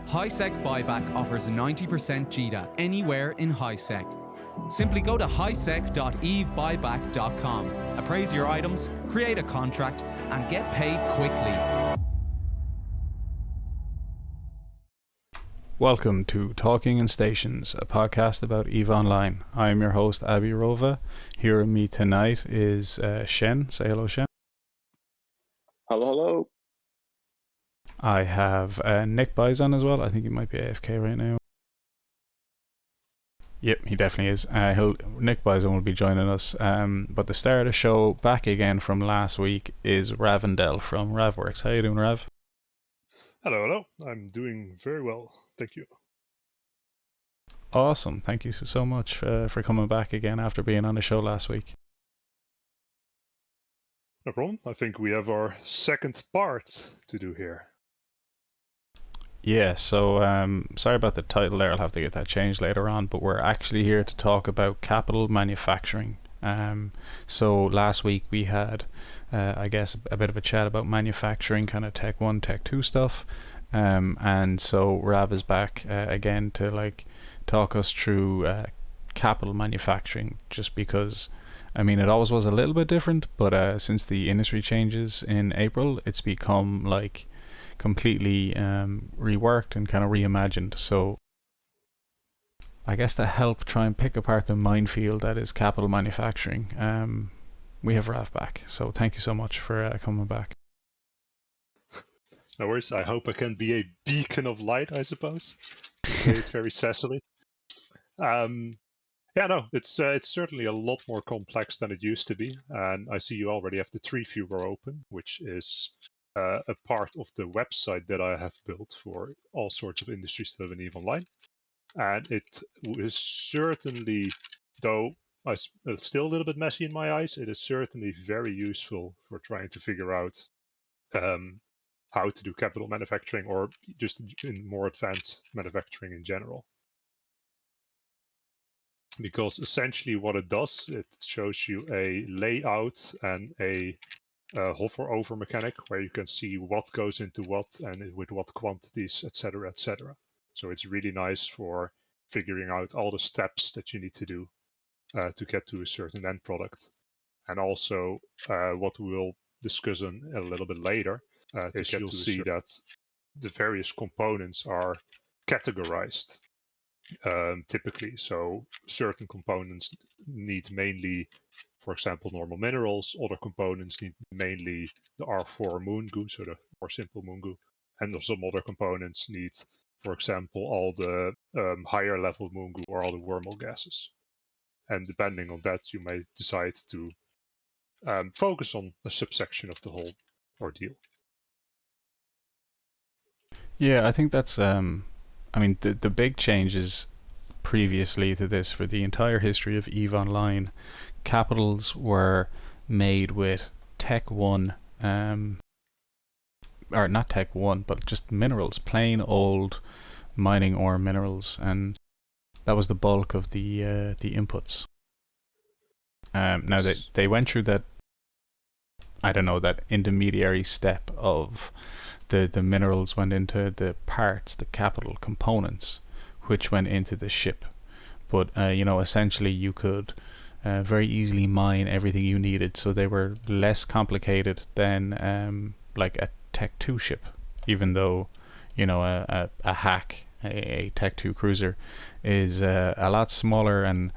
HiSec Buyback offers a 90% GDA anywhere in HiSec. Simply go to hisec.evebuyback.com, appraise your items, create a contract, and get paid quickly. Welcome to Talking in Stations, a podcast about EVE Online. I am your host, Abbie Rova. Here with me tonight is Shen. Say hello, Shen. Hello, hello. I have Nick Bison as well. I think he might be AFK right now. Yep, he definitely is. Nick Bison will be joining us. But the star of the show, back again from last week, is Ravandel from RavWorks. How you doing, Rav? Hello, hello. I'm doing very well. Thank you. Awesome. Thank you so much for coming back again after being on the show last week. No problem. I think we have our second part to do here. Yeah, so sorry about the title there. I'll have to get that changed later on. But we're actually here to talk about capital manufacturing. So last week we had, I guess, a bit of a chat about manufacturing, kind of Tech 1, Tech 2 stuff. And so Rav is back again to talk us through capital manufacturing, just because, I mean, it always was a little bit different, but since the industry changes in April, it's become completely reworked and kind of reimagined. So I guess to help try and pick apart the minefield that is capital manufacturing, we have Rav back. So thank you so much for coming back. No worries. I hope I can be a beacon of light, I suppose. To say it very sassily. It's certainly a lot more complex than it used to be. And I see you already have the Tree viewer open, which is a part of the website that I have built for all sorts of industries that have an EVE Online. And it is certainly, though it's still a little bit messy in my eyes, it is certainly very useful for trying to figure out how to do capital manufacturing, or just in more advanced manufacturing in general. Because essentially what it does, it shows you a layout and a hover over mechanic where you can see what goes into what and with what quantities, etc., etc. So it's really nice for figuring out all the steps that you need to do to get to a certain end product. And also what we'll discuss a little bit later is you'll see that the various components are categorized typically. So certain components need mainly, for example, normal minerals. Other components need mainly the R4 moon goo, so the more simple moon goo. And some other components need, for example, all the higher level moon goo or all the wormhole gases. And depending on that, you may decide to focus on a subsection of the whole ordeal. Yeah, I think that's, the big changes previously to this for the entire history of EVE Online, capitals were made with Tech 1, or not Tech 1, but just minerals, plain old mining ore minerals, and that was the bulk of the inputs. Now they went through that, I don't know, that intermediary step of the minerals went into the parts, the capital components, which went into the ship. But essentially you could very easily mine everything you needed, so they were less complicated than like a Tech 2 ship, even though a hack, a Tech 2 cruiser is a lot smaller and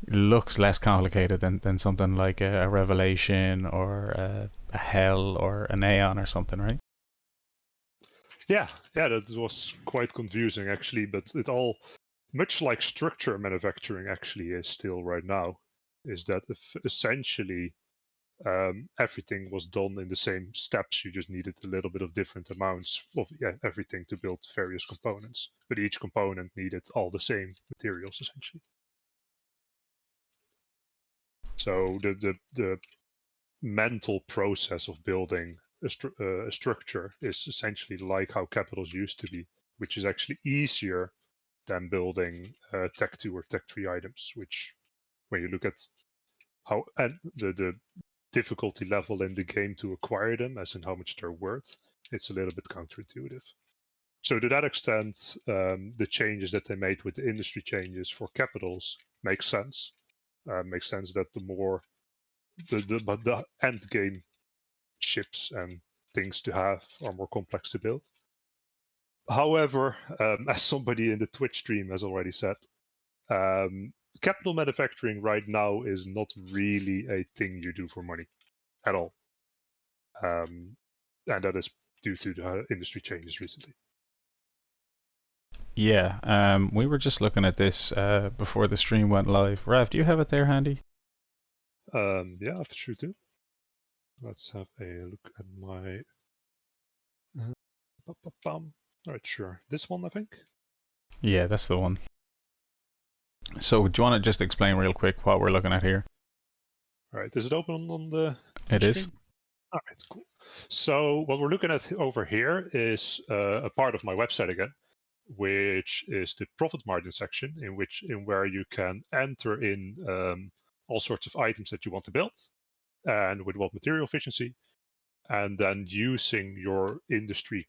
looks less complicated than something like a Revelation or a Hell or an Aeon or something, right? Yeah, that was quite confusing actually, but it all, much like structure manufacturing actually is still right now, is that essentially everything was done in the same steps. You just needed a little bit of different amounts of everything to build various components, but each component needed all the same materials essentially. So the mental process of building a structure is essentially like how capitals used to be, which is actually easier than building Tech 2 or Tech 3 items, which, when you look at how and the difficulty level in the game to acquire them, as in how much they're worth, it's a little bit counterintuitive. So to that extent, the changes that they made with the industry changes for capitals make sense. Makes sense that the more the end game ships and things to have are more complex to build. However, as somebody in the Twitch stream has already said, capital manufacturing right now is not really a thing you do for money at all. And that is due to the industry changes recently. Yeah, we were just looking at this before the stream went live. Rav, do you have it there handy? Yeah, I sure do. Let's have a look at my. All right, sure. This one, I think. Yeah, that's the one. So, do you want to just explain real quick what we're looking at here? All right, is it open on the? It stream? is. All right, cool. So what we're looking at over here is a part of my website again, which is the profit margin section, in where you can enter in all sorts of items that you want to build, and with what material efficiency, and then using your industry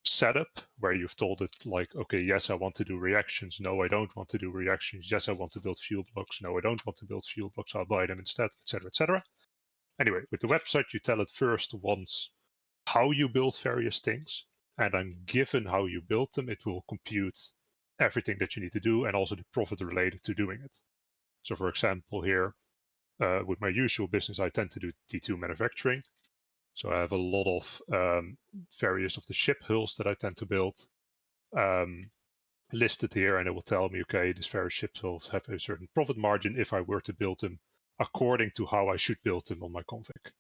setup where you've told it like, okay, yes, I want to do reactions. No, I don't want to do reactions. Yes, I want to build fuel blocks. No, I don't want to build fuel blocks. I'll buy them instead, etc., etc. Anyway, with the website, you tell it first once how you build various things, and then given how you build them, it will compute everything that you need to do and also the profit related to doing it. So for example, here, with my usual business, I tend to do T2 manufacturing. So I have a lot of various of the ship hulls that I tend to build listed here, and it will tell me, okay, these various ship hulls have a certain profit margin if I were to build them according to how I should build them on my config.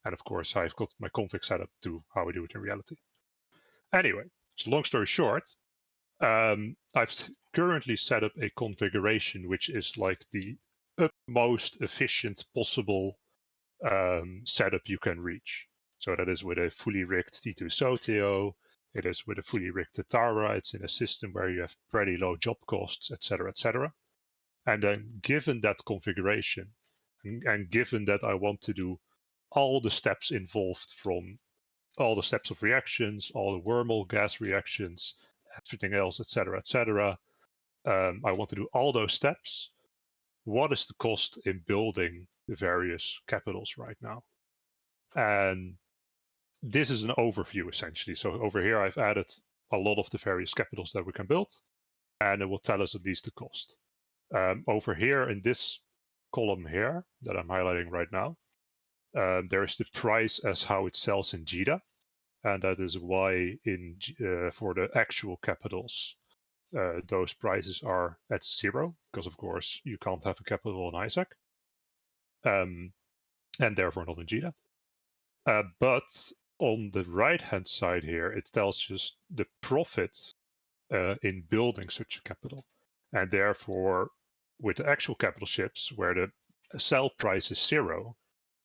And of course, I've got my config set up to how I do it in reality. Anyway, so long story short, I've currently set up a configuration which is like the utmost efficient possible setup you can reach. So that is with a fully rigged T2 Sotio, it is with a fully rigged Tatara, it's in a system where you have pretty low job costs, etc., etc. And then given that configuration, and given that I want to do all the steps involved from all the steps of reactions, all the wormhole gas reactions, everything else, etc., etc. I want to do all those steps. What is the cost in building the various capitals right now? And this is an overview essentially. So over here, I've added a lot of the various capitals that we can build, and it will tell us at least the cost. Over here in this column here that I'm highlighting right now, there is the price as how it sells in JITA. And that is why in for the actual capitals, those prices are at 0, because of course you can't have a capital in HiSec, and therefore not in JITA. But on the right-hand side here, it tells us the profits in building such a capital. And therefore, with the actual capital ships, where the sell price is 0,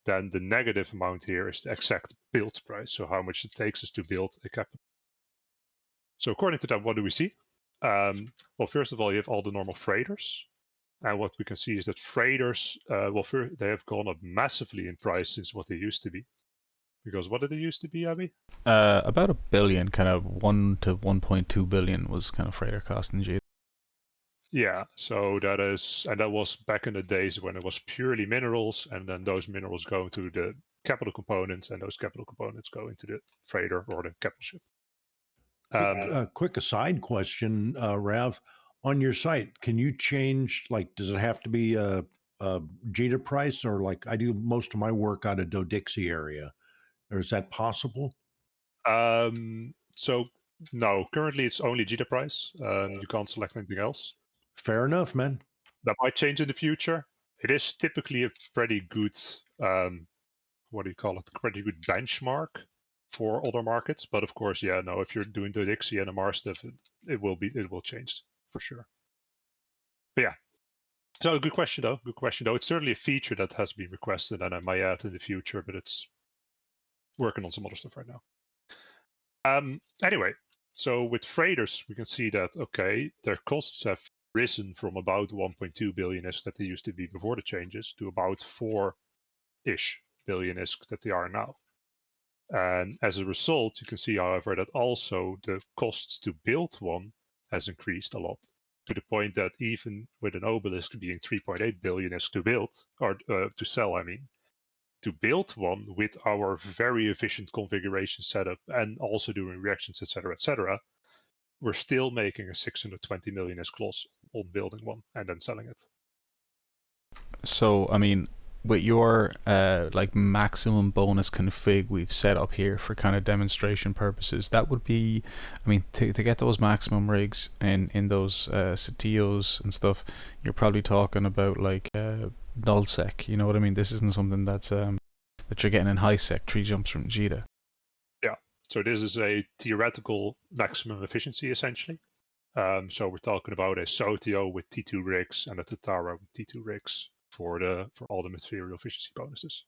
then the negative amount here is the exact build price, so how much it takes us to build a capital. So according to that, what do we see? Well, first of all, you have all the normal freighters. And what we can see is that freighters, they have gone up massively in price since what they used to be. Because what did they used to be, Abbie? About $1 billion, kind of 1 to 1.2 billion was kind of freighter cost in G. Yeah, so that was back in the days when it was purely minerals, and then those minerals go into the capital components, and those capital components go into the freighter or the capital ship. Quick aside question, Rav. On your site, can you change, like, does it have to be a JITA price, or like I do most of my work out of Dodixie area? Or is that possible? So no, currently it's only JITA price. You can't select anything else. Fair enough, man. That might change in the future. It is typically a pretty good, what do you call it? Pretty good benchmark for other markets. But of course, yeah, no, if you're doing the Dixie and the Mars stuff, it will change for sure. But yeah, so good question though. Good question though. It's certainly a feature that has been requested, and I might add in the future, but it's working on some other stuff right now. Anyway, so with freighters, we can see that okay, their costs have risen from about 1.2 billion isk that they used to be before the changes to about 4-ish billion isk that they are now. And as a result, you can see, however, that also the costs to build one has increased a lot, to the point that even with an obelisk being 3.8 billion is to build, or to sell, I mean, to build one with our very efficient configuration setup and also doing reactions, etc., we're still making a 620 million loss on building one and then selling it. So, I mean, with your like maximum bonus config we've set up here for kind of demonstration purposes, that would be, I mean, to get those maximum rigs in those CTOs and stuff, you're probably talking about like nullsec. You know what I mean? This isn't something that's that you're getting in HiSec 3 jumps from JITA. Yeah. So this is a theoretical maximum efficiency essentially. So we're talking about a SOTIO with T2 rigs and a Tatara with T2 rigs for all the material efficiency bonuses.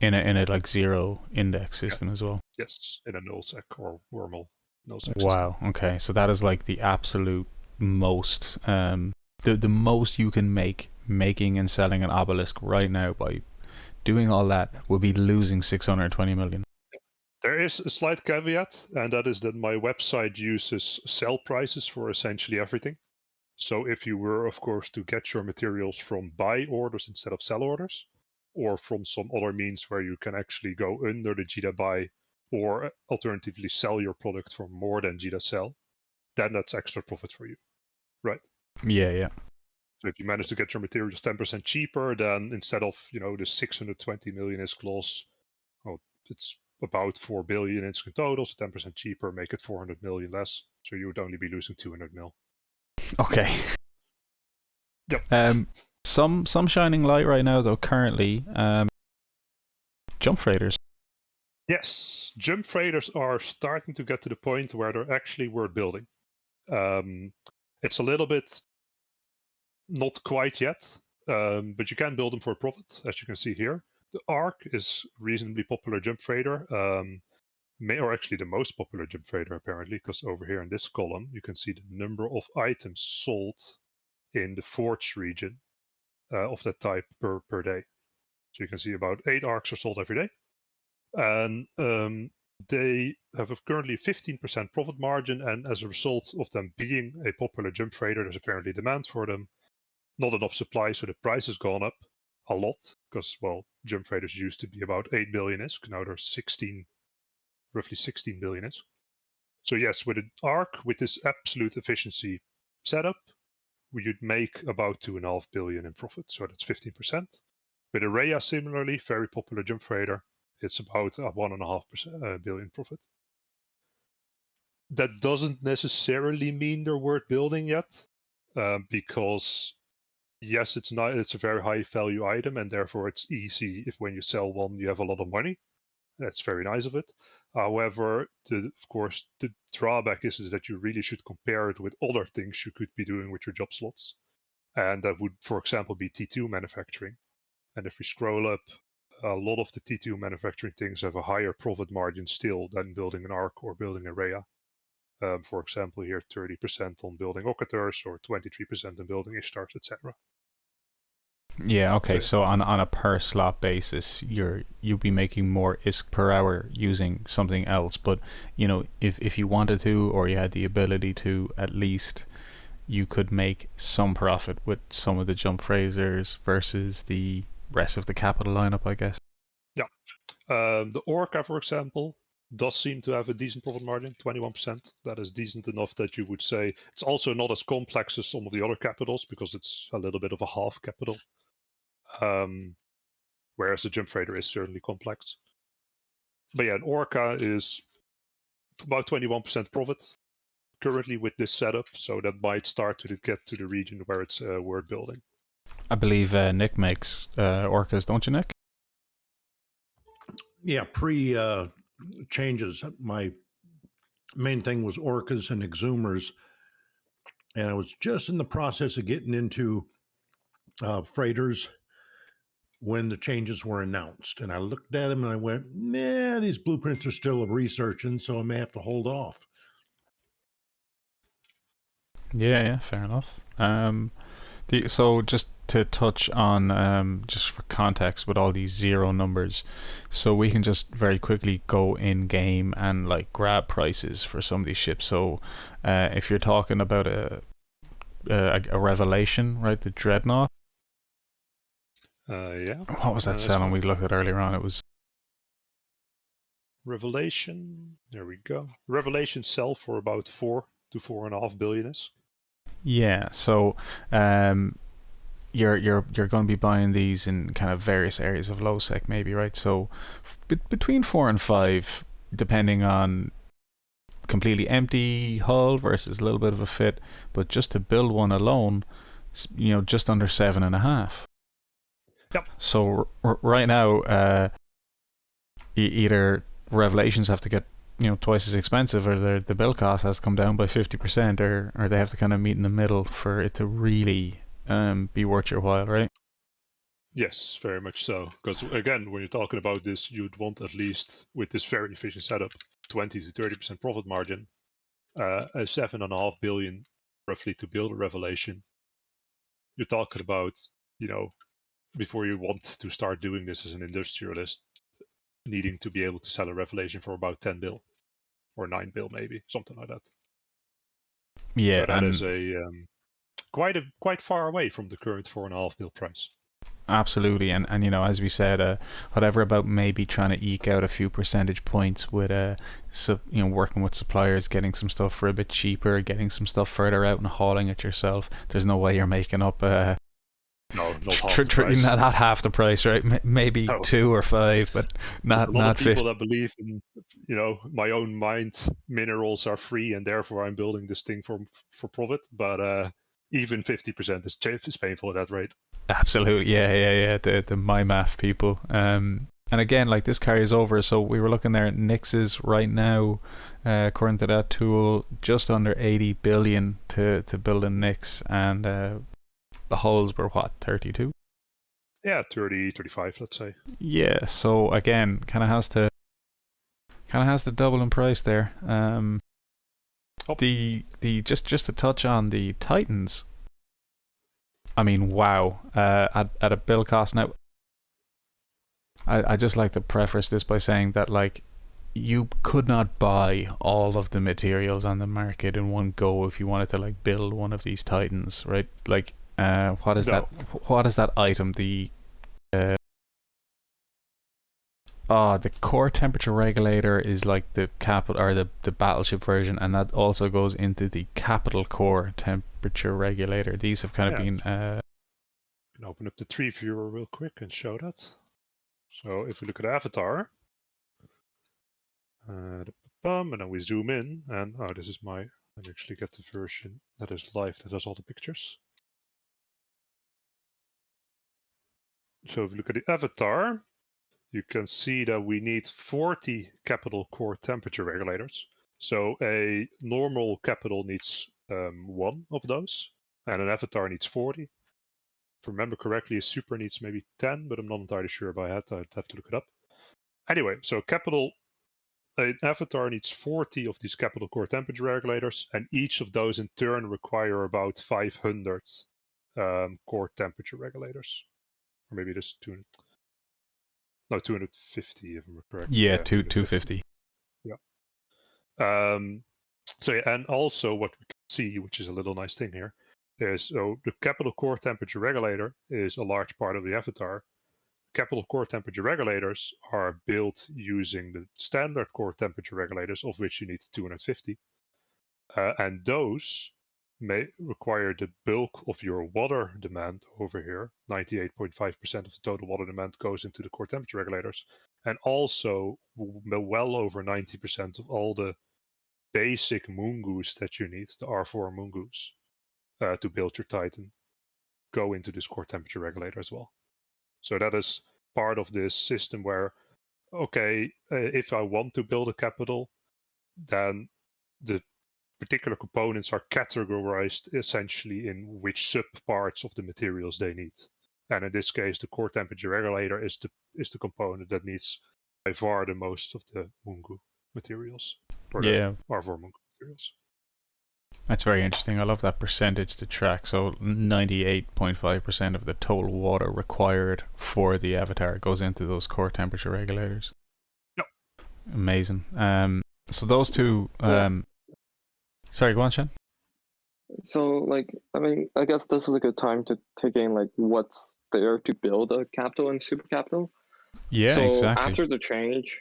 In a like 0 index system as well. Yes, in a nullsec or wormhole nullsec Wow. system. Okay, so that is like the absolute most, the most you can make making and selling an obelisk right now by doing all that would be losing 620 million. There is a slight caveat, and that is that my website uses sell prices for essentially everything. So if you were, of course, to get your materials from buy orders instead of sell orders, or from some other means where you can actually go under the JITA buy, or alternatively sell your product for more than JITA sell, then that's extra profit for you, right? Yeah. So if you manage to get your materials 10% cheaper, then instead of the 620 million is close, well, it's about 4 billion in total, so 10% cheaper, make it 400 million less. So you would only be losing 200 mil. Okay. Yep. Some shining light right now though currently, jump freighters. Yes, jump freighters are starting to get to the point where they're actually worth building. It's a little bit not quite yet, but you can build them for a profit, as you can see here. The Arc is reasonably popular jump freighter, or actually the most popular jump freighter apparently, because over here in this column you can see the number of items sold in the Forge region of that type per day. So you can see about 8 arcs are sold every day. And they have currently 15% profit margin, and as a result of them being a popular jump freighter, there's apparently demand for them. Not enough supply, so the price has gone up a lot, because, well, jump freighters used to be about 8 billion ISK, now they're roughly 16 billion ISK. So yes, with an ARC, with this absolute efficiency setup, you'd make about 2.5 billion in profit, so that's 15%. With a Rhea, similarly, very popular jump freighter, it's about a 1.5 billion profit. That doesn't necessarily mean they're worth building yet, because yes, it's a very high value item, and therefore it's easy if when you sell one you have a lot of money. That's very nice of it. However, of course, the drawback is that you really should compare it with other things you could be doing with your job slots. And that would, for example, be T2 manufacturing. And if we scroll up, a lot of the T2 manufacturing things have a higher profit margin still than building an ARC or building a Rhea. For example, here 30% on building Occators or 23% on building Ishtars, etc. Yeah, okay, so on a per slot basis, you'll be making more ISK per hour using something else, but if you wanted to, or you had the ability to, at least you could make some profit with some of the jump phasers versus the rest of the capital lineup, I guess. Yeah. The Orca, for example, does seem to have a decent profit margin, 21%. That is decent enough that you would say it's also not as complex as some of the other capitals, because it's a little bit of a half capital. Whereas the jump freighter is certainly complex. But yeah, an Orca is about 21% profit currently with this setup, so that might start to get to the region where it's worth building. I believe Nick makes Orcas, don't you, Nick? Yeah, changes. My main thing was Orcas and Exhumers, and I was just in the process of getting into freighters when the changes were announced. And I looked at them and I went, nah, these blueprints are still researching, so I may have to hold off. Yeah, fair enough. So just to touch on, just for context, with all these zero numbers, so we can just very quickly go in game and like grab prices for some of these ships. So if you're talking about a Revelation, right, the Dreadnought. Yeah. What was that selling we looked at earlier on? It was Revelation. There we go. Revelation sell for about 4 to 4.5 billion-ish. Yeah. So you're going to be buying these in kind of various areas of low sec, maybe, right? So between 4 and 5, depending on completely empty hull versus a little bit of a fit, but just to build one alone, just under 7.5. Yep. So right now, either Revelations have to get twice as expensive, or the build cost has come down by 50%, or they have to kind of meet in the middle for it to really be worth your while, right? Yes, very much so. Because again, when you're talking about this, you'd want at least, with this very efficient setup, 20 to 30% profit margin, a 7.5 billion roughly to build a Revelation. You're talking about, before you want to start doing this as an industrialist, needing to be able to sell a Revelation for about 10 bill or 9 bill, maybe something like that. Yeah, so that is a quite far away from the current 4.5 bill price. Absolutely, and as we said, whatever about maybe trying to eke out a few percentage points with working with suppliers, getting some stuff for a bit cheaper, getting some stuff further out and hauling it yourself. There's no way you're making up not half the price, right? Maybe 2 or 5, but not 50. A lot of people that believe in my own mind, minerals are free and therefore I'm building this thing for profit, but even 50% is painful at that rate. Absolutely, yeah. The my math people. And again, like, this carries over. So we were looking there at Nix's right now, according to that tool, just under 80 billion to build a Nix, and the hulls were what, 32? Yeah, 30, 35, let's say. Yeah. So again, kind of has to double in price there. Just to touch on the Titans. I mean, wow. At a build cost now, I just like to preface this by saying that, like, you could not buy all of the materials on the market in one go if you wanted to, like, build one of these Titans, right? Like, what is that? What is that item? The core temperature regulator is like the capital, or the battleship version, and that also goes into the capital core temperature regulator. These have kind of been. I can open up the tree viewer real quick and show that. So if we look at Avatar, and then we zoom in, and this is let me actually get the version that is live that has all the pictures. So if you look at the Avatar, you can see that we need 40 capital core temperature regulators. So a normal capital needs 1 of those, and an Avatar needs 40. If I remember correctly, a Super needs maybe 10, but I'm not entirely sure if I'd have to look it up. Anyway, so an Avatar needs 40 of these capital core temperature regulators, and each of those in turn require about 500 core temperature regulators. Or maybe just 200. No, 250 if I'm correct. Yeah, 250. Yeah. And also what we can see, which is a little nice thing here, is the capital core temperature regulator is a large part of the Avatar. Capital core temperature regulators are built using the standard core temperature regulators, of which you need 250. And those may require the bulk of your water demand over here. 98.5% of the total water demand goes into the core temperature regulators. And also well over 90% of all the basic moongoose that you need, the R4 moongoose, to build your Titan, go into this core temperature regulator as well. So that is part of this system where, okay, if I want to build a capital, then the particular components are categorized essentially in which sub-parts of the materials they need. And in this case, the core temperature regulator is the component that needs by far the most of the Mungu materials, or the R4 Mungu materials. That's very interesting. I love that percentage to track. So 98.5% of the total water required for the avatar goes into those core temperature regulators. Yep. Amazing. So those two. Sorry, go on, Shen. So, like, I mean, I guess this is a good time to take in like what's there to build a capital and super capital. Yeah, so exactly. After the change,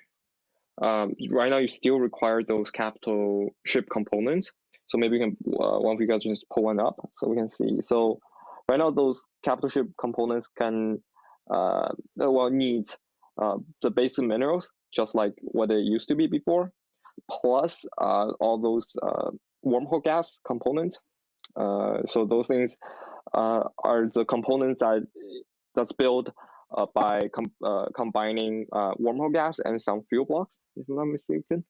right now you still require those capital ship components. So maybe you can one of you guys just pull one up so we can see. So right now those capital ship components can need the basic minerals just like what it used to be before, plus all those wormhole gas components. So those things are the components that's built by combining wormhole gas and some fuel blocks, if I'm not mistaken.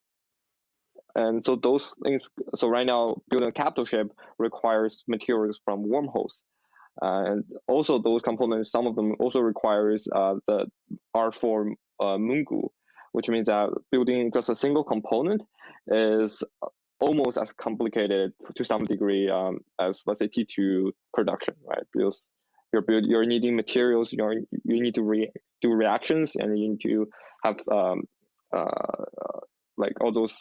And so those things. So right now, building a capital ship requires materials from wormholes, and also those components. Some of them also requires the R4 Mungu, which means that building just a single component is almost as complicated to some degree as, let's say, T2 production, right? Because you're needing materials, you need to do reactions, and you need to have like all those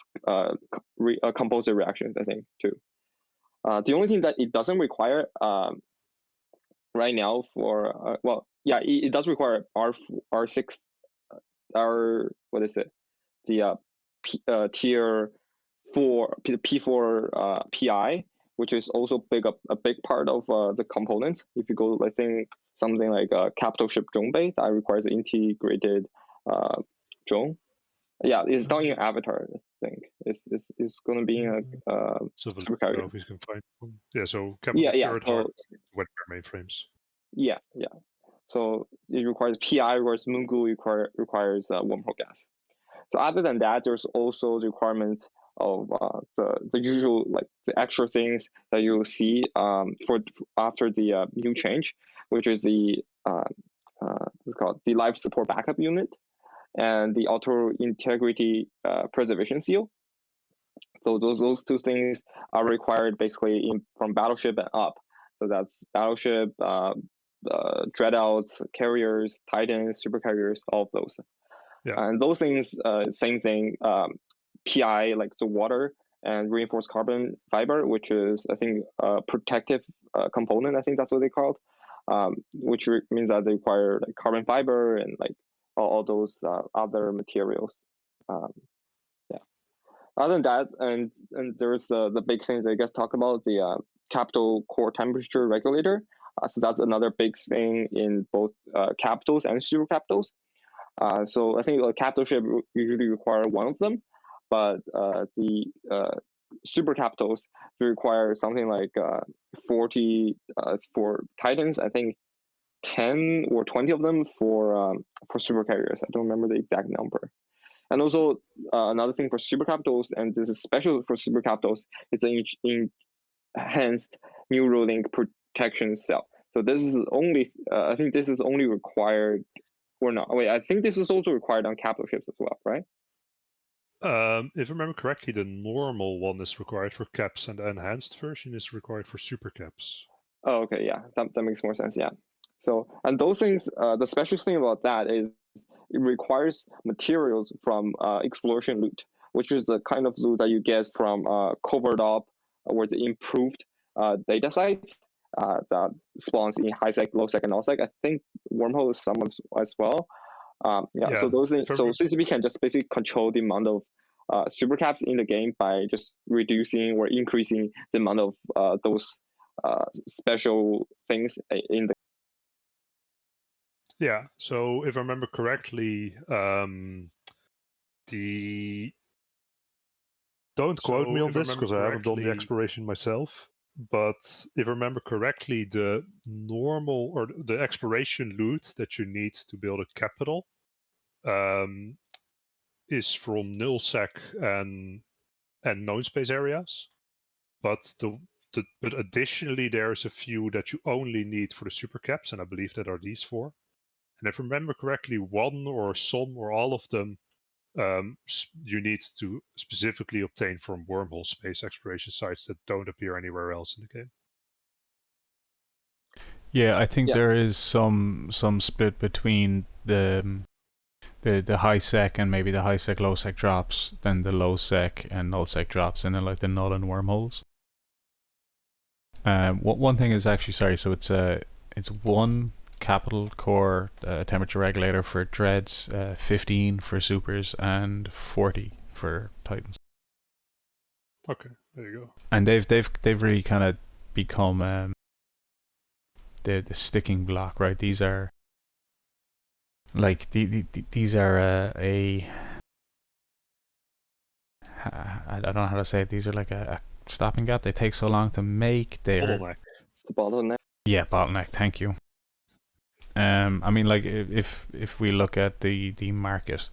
composite reactions, I think, too. The only thing that it doesn't require right now for it does require R6 what is it, the tier 4 P4 PI, which is also a big part of the components. If you go, I think something like capital ship drone base, that requires an integrated drone. Yeah, it's not in Avatar. I think it's going to be in a super carrier. If we can find one. Yeah, so capital so with mainframes. Yeah. So it requires PI, requires Mungu, requires wormhole gas. So other than that, there's also the requirement of the usual, like the extra things that you'll see for after the new change, which is the what's called the life support backup unit and the auto integrity preservation seal. So those two things are required basically from battleship and up. So that's battleship, dreadouts, carriers, titans, super carriers, all of those. Yeah. And those things, same thing, PI, like the water, and reinforced carbon fiber, which is, I think, a protective component. I think that's what they called, which means that they require like carbon fiber and like all those other materials. Other than that, and there's the big things I guess talk about, the capital core temperature regulator. So that's another big thing in both capitals and super capitals. So I think a capital ship usually require one of them, but the super capitals require something like 40 for Titans. I think 10 or 20 of them for super carriers. I don't remember the exact number. And also another thing for super capitals, and this is special for super capitals, it's an enhanced neural link protection cell. So this is only, I think this is only required, or not. Wait, I think this is also required on capital ships as well, right? If I remember correctly, the normal one is required for caps, and the enhanced version is required for super caps. Oh, okay, yeah, that makes more sense, yeah. So, and those things, the special thing about that is it requires materials from exploration loot, which is the kind of loot that you get from covered up or the improved data sites that spawns in HiSec, LowSec, and NullSec. I think Wormhole is some as well. So those things. So CCP can just basically control the amount of super caps in the game by just reducing or increasing the amount of those special things in the. Yeah, so if I remember correctly, don't quote me on this because I haven't done the exploration myself, but if I remember correctly, the normal or the exploration loot that you need to build a capital is from nullsec and known space areas, but but additionally there's a few that you only need for the super caps, and I believe that are these 4. And if I remember correctly, one or some or all of them you need to specifically obtain from wormhole space exploration sites that don't appear anywhere else in the game. Yeah, I think Yeah. there is some split between the HiSec and maybe the HiSec low sec drops, then the low sec and null sec drops, and then like the null and wormholes. One thing is actually, sorry, so it's one capital core temperature regulator for dreads, 15 for supers, and 40 for titans. Okay, there you go. And they've really kind of become the sticking block, right? These are like these are I don't know how to say it. These are like a stopping gap. They take so long to make. Bottleneck. The bottleneck. Yeah, bottleneck. Thank you. I mean, like if we look at the market,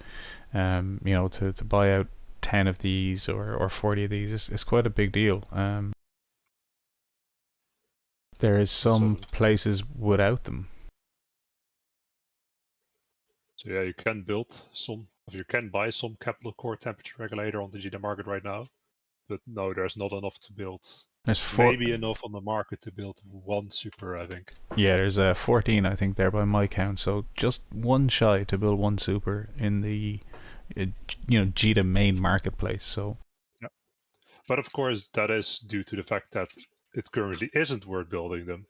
you know, to buy out 10 of these or 40 of these is quite a big deal. There is some places without them. So yeah, you can build some, or you can buy some capital core temperature regulator on the GDA market right now, but no, there's not enough to build. There's maybe enough on the market to build one super, I think. Yeah, there's 14, I think, there by my count. So just one shy to build one super in the, GDA main marketplace. So. Yeah, but of course that is due to the fact that it currently isn't worth building them.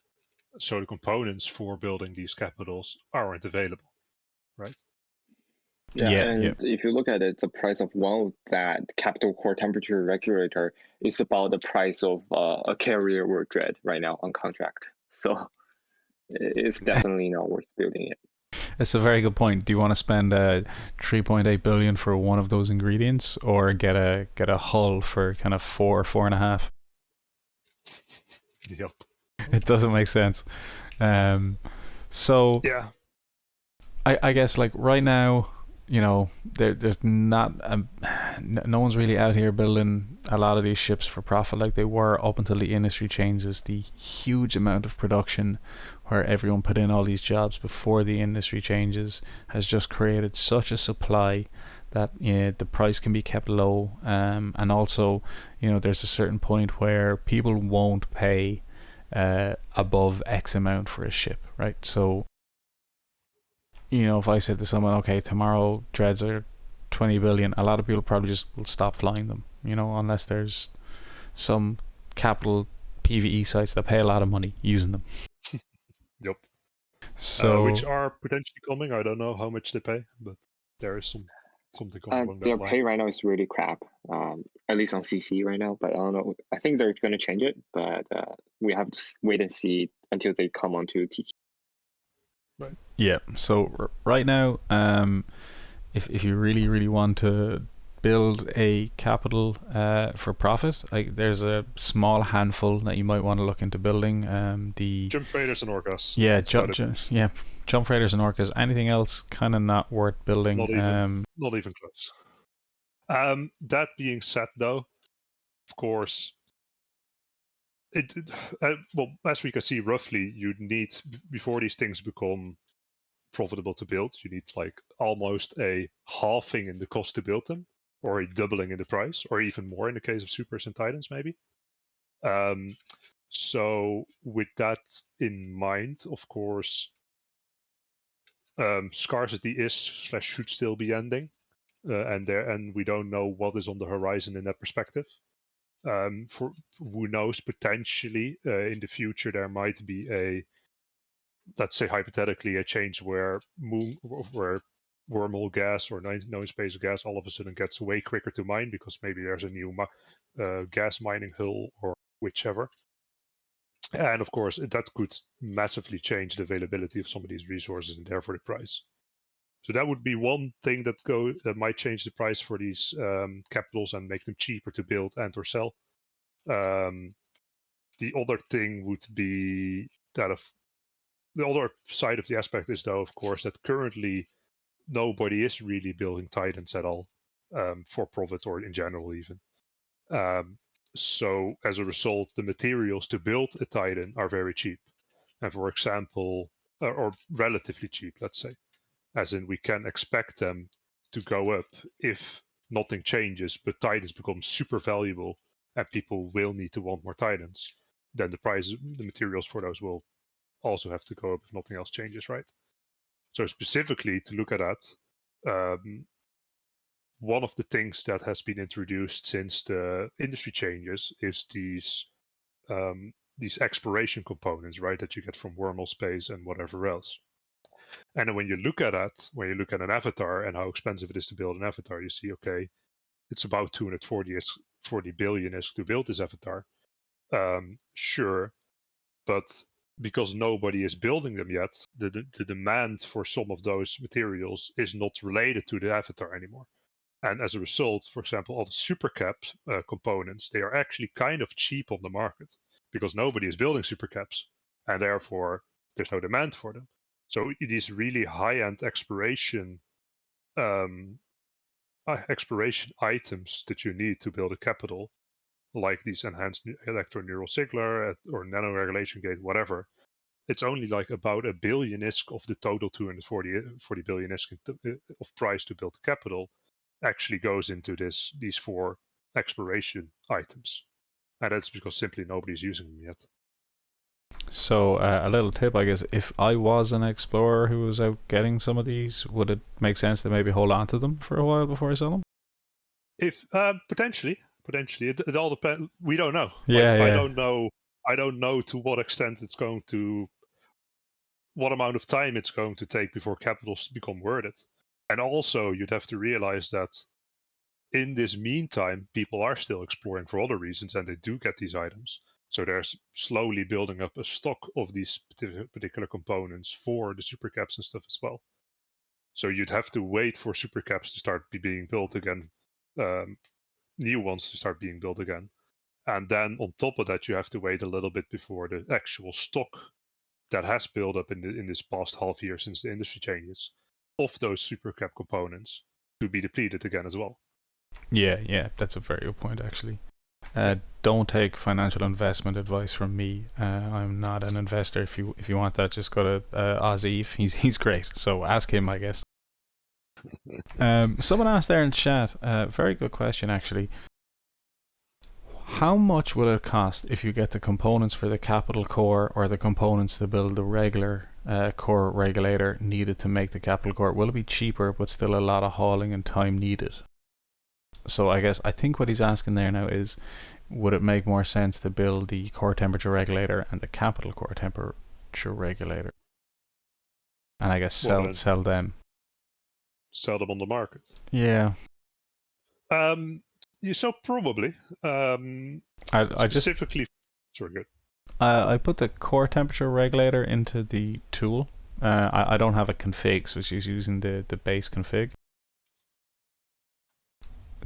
So the components for building these capitals aren't available, right? Yeah, if you look at it, the price of one of that capital core temperature regulator is about the price of a carrier or dread right now on contract. So it's definitely not worth building it. That's a very good point. Do you want to spend 3.8 billion for one of those ingredients, or get a hull for kind of 4.5? Yep. It doesn't make sense. So yeah, I guess like right now, you know, there's not no one's really out here building a lot of these ships for profit like they were up until the industry changes. The huge amount of production where everyone put in all these jobs before the industry changes has just created such a supply that the price can be kept low, and also, you know, there's a certain point where people won't pay above X amount for a ship, right? So, you know, if I said to someone, okay, tomorrow dreads are 20 billion, a lot of people probably just will stop flying them, you know, unless there's some capital PvE sites that pay a lot of money using them. Yep. So which are potentially coming. I don't know how much they pay, but there is something coming along their that line. pay right now is really crap, at least on CC right now, but I don't know. I think they're going to change it, but we have to wait and see until they come onto TQ. Right. Yeah, so right now, if you really want to build a capital for profit, like there's a small handful that you might want to look into building. The jump freighters and orcas. Yeah, jump freighters and orcas. Anything else kind of not worth building. Not even close. That being said, though, of course, well, as we can see roughly, you need, before these things become profitable to build, you need like almost a halving in the cost to build them, or a doubling in the price, or even more in the case of supers and titans, maybe. So with that in mind, of course, scarcity is/should still be ending, and we don't know what is on the horizon in that perspective. For who knows, potentially in the future there might be a, let's say hypothetically, a change where wormhole gas or known space gas all of a sudden gets way quicker to mine because maybe there's a new gas mining hull or whichever. And of course, that could massively change the availability of some of these resources and therefore the price. So that would be one thing that might change the price for these capitals and make them cheaper to build and or sell. The other thing would be that the other side of the aspect is, though, of course, that currently nobody is really building Titans at all for profit or in general even. So as a result, the materials to build a Titan are very cheap. And for example, or relatively cheap, let's say. As in we can expect them to go up if nothing changes, but Titans become super valuable and people will need to want more Titans, then the price, the materials for those will also have to go up if nothing else changes, right? So specifically to look at that, one of the things that has been introduced since the industry changes is these exploration components, right, that you get from wormhole space and whatever else. And then when you look at that, when you look at an avatar and how expensive it is to build an avatar, you see, okay, it's about 240 billion is to build this avatar. Sure, but because nobody is building them yet, the demand for some of those materials is not related to the avatar anymore. And as a result, for example, all the supercaps components, they are actually kind of cheap on the market because nobody is building supercaps, and therefore there's no demand for them. So these really high-end exploration items that you need to build a capital, like these enhanced electroneural signaler or nanoregulation gate, whatever, it's only like about a billion ISK of the total 240 billion ISK of price to build the capital actually goes into these 4 exploration items. And that's because simply nobody's using them yet. So a little tip, I guess, if I was an explorer who was out getting some of these, would it make sense to maybe hold on to them for a while before I sell them? If potentially, it all depends. We don't know. Yeah, yeah. I don't know to what extent it's going to, what amount of time it's going to take before capitals become worth it. And also, you'd have to realize that in this meantime, people are still exploring for other reasons, and they do get these items. So they're slowly building up a stock of these particular components for the supercaps and stuff as well. So you'd have to wait for supercaps to start being built again, new ones to start being built again. And then on top of that, you have to wait a little bit before the actual stock that has built up in this past half year since the industry changes of those supercap components to be depleted again as well. Yeah, that's a very good point, actually. Don't take financial investment advice from me. I'm not an investor. If you want that, just go to Ozzy. He's great. So ask him, I guess. Someone asked there in chat. Very good question, actually. How much will it cost if you get the components for the capital core or the components to build the regular core regulator needed to make the capital core? Will it be cheaper, but still a lot of hauling and time needed? So I think what he's asking there now is, would it make more sense to build the core temperature regulator and the capital core temperature regulator, and I guess sell them? Sell them on the market. Yeah. So probably. I specifically. Sorry, good. I put the core temperature regulator into the tool. I don't have a config, so it's using the base config.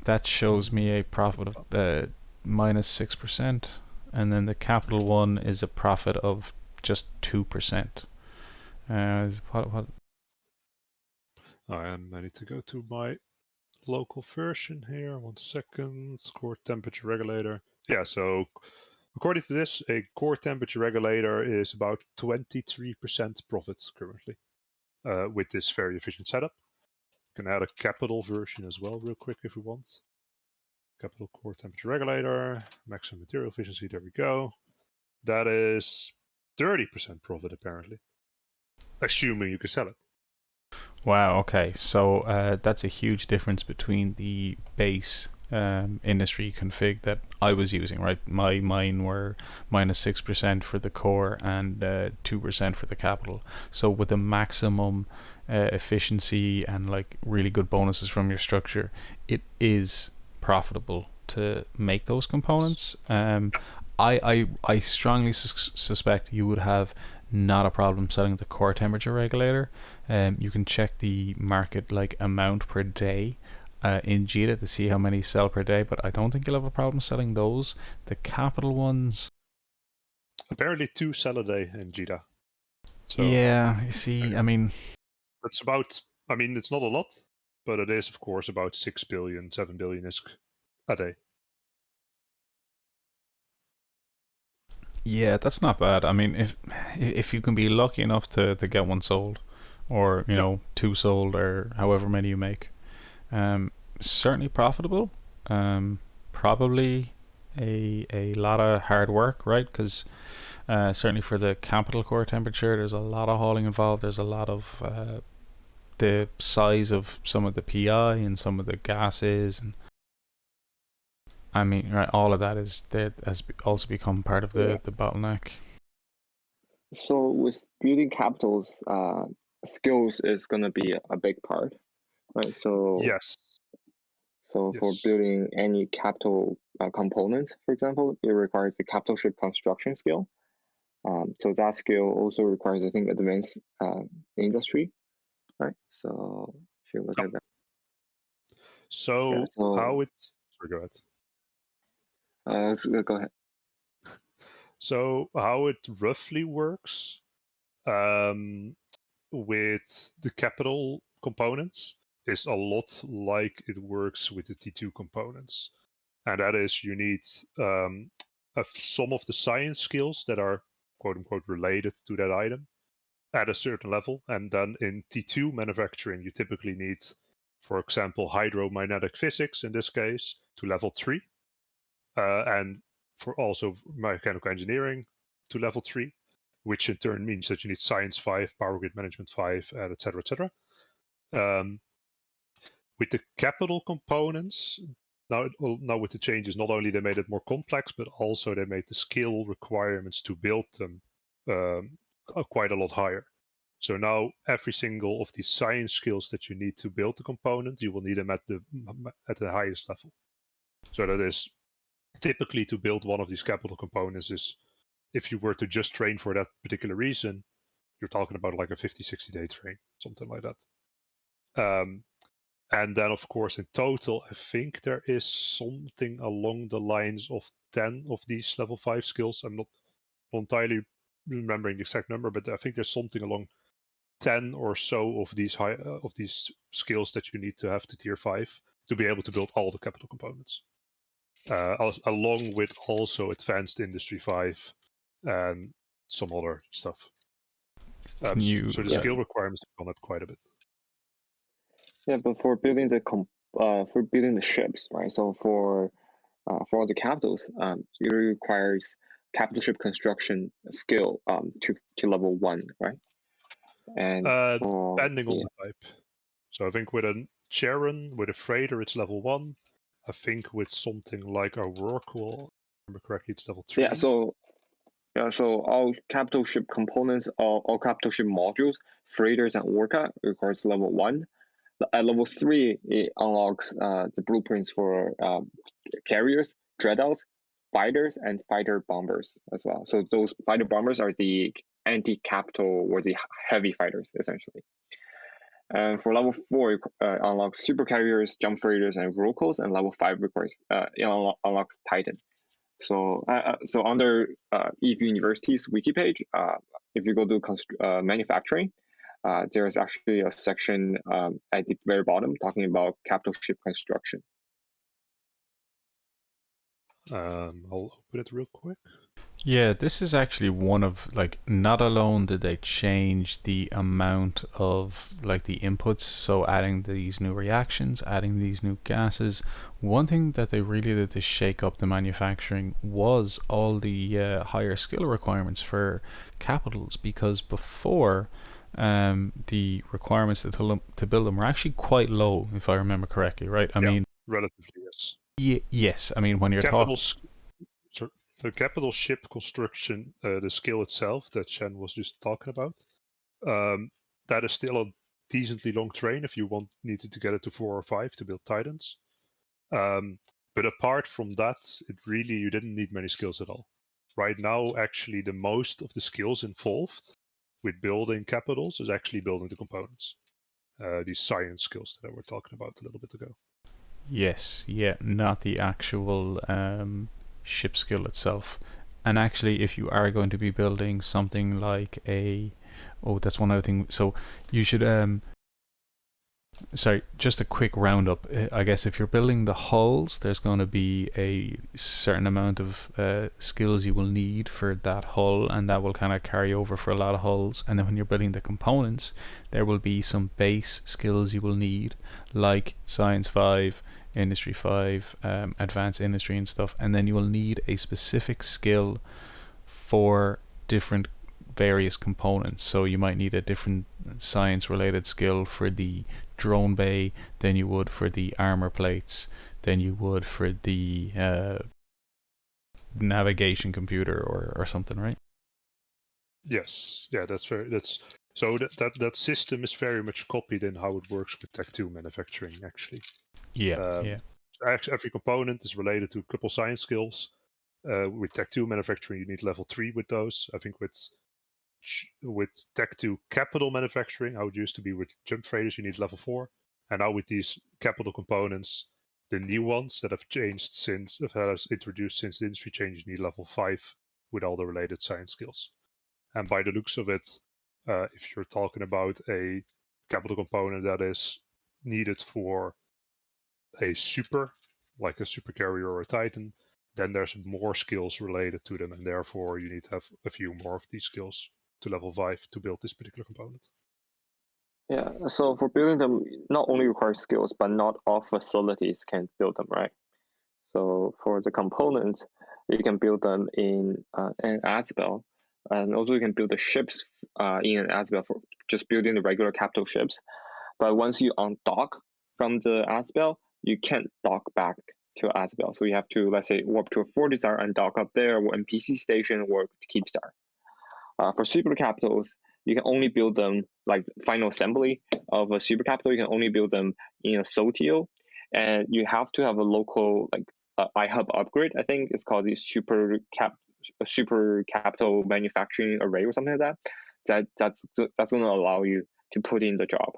That shows me a profit of -6%, and then the capital one is a profit of just 2%. What? I need to go to my local version here. 1 second. Core temperature regulator. Yeah, so according to this, a core temperature regulator is about 23% profit currently with this very efficient setup. You can add a capital version as well real quick if we want. Capital core temperature regulator, maximum material efficiency, there we go. That is 30% profit apparently, assuming you can sell it. Wow, okay. So that's a huge difference between the base industry config that I was using, right? Mine were -6% for the core and 2% for the capital. So with the maximum efficiency and like really good bonuses from your structure, it is profitable to make those components. I strongly suspect you would have not a problem selling the core temperature regulator. You can check the market like amount per day in JITA to see how many sell per day, but I don't think you'll have a problem selling those. The capital ones, apparently 2 sell a day in JITA. So, yeah, you see, I mean, it's about, it's not a lot, but it is of course about 6 billion, 7 billion ISK a day. Yeah, that's not bad. I mean, if you can be lucky enough to get one sold, or you know, 2 sold, or however many you make, Certainly profitable. Probably a lot of hard work, right? Because certainly for the capital core temperature, there's a lot of hauling involved. There's a lot of the size of some of the PI and some of the gases, and I mean, right, all of that has also become part of the bottleneck. So with building capitals, skills is going to be a big part, right? So Yes. So for building any capital component, for example, it requires the capital ship construction skill. So that skill also requires, I think, advanced industry, right? So if you look at that. So how it? Sorry, go ahead. Go ahead. So how it roughly works with the capital components is a lot like it works with the T2 components. And that is, you need some of the science skills that are quote unquote related to that item at a certain level. And then in T2 manufacturing, you typically need, for example, hydromagnetic physics in this case to level 3. And for also mechanical engineering to level 3, which in turn means that you need science 5, power grid management 5, and et cetera, et cetera. With the capital components, now with the changes, not only they made it more complex, but also they made the skill requirements to build them quite a lot higher. So now every single of these science skills that you need to build the component, you will need them at the highest level. So that is typically to build one of these capital components is, if you were to just train for that particular reason, you're talking about like a 50-60 day train, something like that. And then, of course, in total, I think there is something along the lines of 10 of these level 5 skills. I'm not entirely remembering the exact number, but I think there's something along 10 or so of these skills that you need to have to tier 5 to be able to build all the capital components, along with also advanced industry 5 and some other stuff. So the skill requirements have gone up quite a bit. Yeah, but for building the ships, right? So for all the capitals, it requires capital ship construction skill to level 1, right? And depending on the type. So I think with a Charon, with a freighter, it's level 1. I think with something like a Rorqual, if I remember correctly, it's level 3. So all capital ship components, all capital ship modules, freighters and Orca requires level 1. At level 3, it unlocks the blueprints for carriers, dreadouts, fighters, and fighter bombers as well. So those fighter bombers are the anti-capital or the heavy fighters, essentially. And for level 4, it unlocks super carriers, jump freighters, and Rorquals, and level 5 requires unlocks Titan. So under EVE University's wiki page, if you go to manufacturing, there's actually a section at the very bottom talking about capital ship construction. I'll open it real quick. Yeah, this is actually one of, like, not alone did they change the amount of, like, the inputs, so adding these new reactions, adding these new gases. One thing that they really did to shake up the manufacturing was all the higher skill requirements for capitals, because before the requirements to build them were actually quite low, if I remember correctly, right? I mean, relatively, yes. Yes, I mean, when you're talking... The capital ship construction, the skill itself that Shen was just talking about, that is still a decently long train if you needed to get it to 4 or 5 to build Titans. But apart from that, you didn't need many skills at all. Right now, actually, the most of the skills involved with building capitals is actually building the components. These science skills that I were talking about a little bit ago. Yes, yeah, not the actual ship skill itself. And actually, if you are going to be building something like that's one other thing. So you should Sorry, just a quick roundup. I guess if you're building the hulls, there's going to be a certain amount of skills you will need for that hull, and that will kind of carry over for a lot of hulls. And then when you're building the components, there will be some base skills you will need, like Science 5, Industry 5, Advanced Industry and stuff. And then you will need a specific skill for different various components. So you might need a different science related skill for the drone bay than you would for the armor plates, than you would for the navigation computer or something, right? Yes, yeah, that's so that system is very much copied in how it works with Tech 2 manufacturing, actually. Yeah. Every component is related to a couple science skills. With Tech 2 manufacturing, you need level 3 with those. I think with Tech 2 capital manufacturing, how it used to be with jump freighters, you need level 4. And now with these capital components, the new ones that have changed since, introduced since the industry change, you need level 5 with all the related science skills. And by the looks of it, if you're talking about a capital component that is needed for a super, like a super carrier or a Titan, then there's more skills related to them, and therefore you need to have a few more of these skills to level 5 to build this particular component. Yeah, so for building them, not only requires skills, but not all facilities can build them, right? So for the components, you can build them in an Abbie, and also you can build the ships in an Abbie for just building the regular capital ships. But once you undock from the Abbie, you can't dock back to Abbie. So you have to, let's say, warp to a Fortizar and dock up there, or NPC station, or Keepstar. For super capitals, you can only build them, like final assembly of a super capital, you can only build them in a Sotio, and you have to have a local, like iHub upgrade. I think it's called the super capital manufacturing array or something like that. That's going to allow you to put in the job.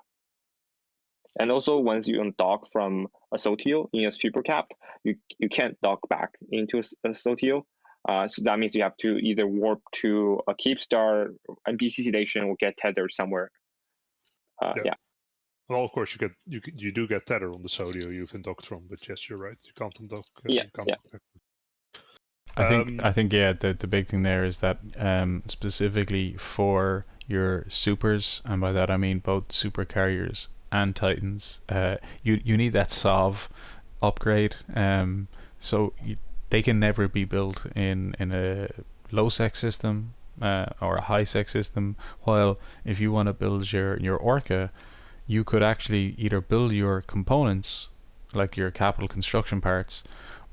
And also, once you undock from a Sotio in a super cap, you can't dock back into a Sotio. So that means you have to either warp to a Keepstar, NPC station, or get tethered somewhere. Yeah. Well, of course, you do get tether on the Sodio you've undocked from, but yes, you're right. You can't undock. I think the big thing there is that specifically for your supers, and by that I mean both super carriers and Titans, you need that SOV upgrade. So they can never be built in a low sec system or a high sec system. While if you want to build your Orca, you could actually either build your components, like your capital construction parts,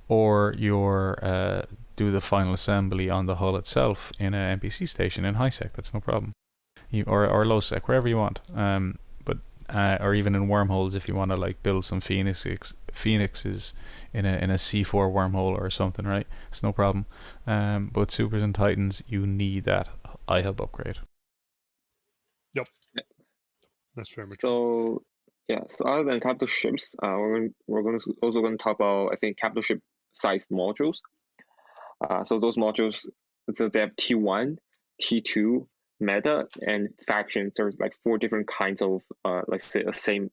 or your do the final assembly on the hull itself in an NPC station in HiSec. That's no problem. Or low sec, wherever you want. Or even in wormholes if you want to like build some phoenixes in a C4 wormhole or something, right? It's no problem. But supers and Titans, you need that iHub upgrade. Yep. That's very much. So yeah, so other than capital ships, we're also going to talk about, I think, capital ship sized modules. So those modules, so they have T1, T2, meta, and factions. There's like 4 different kinds of, let's say, a same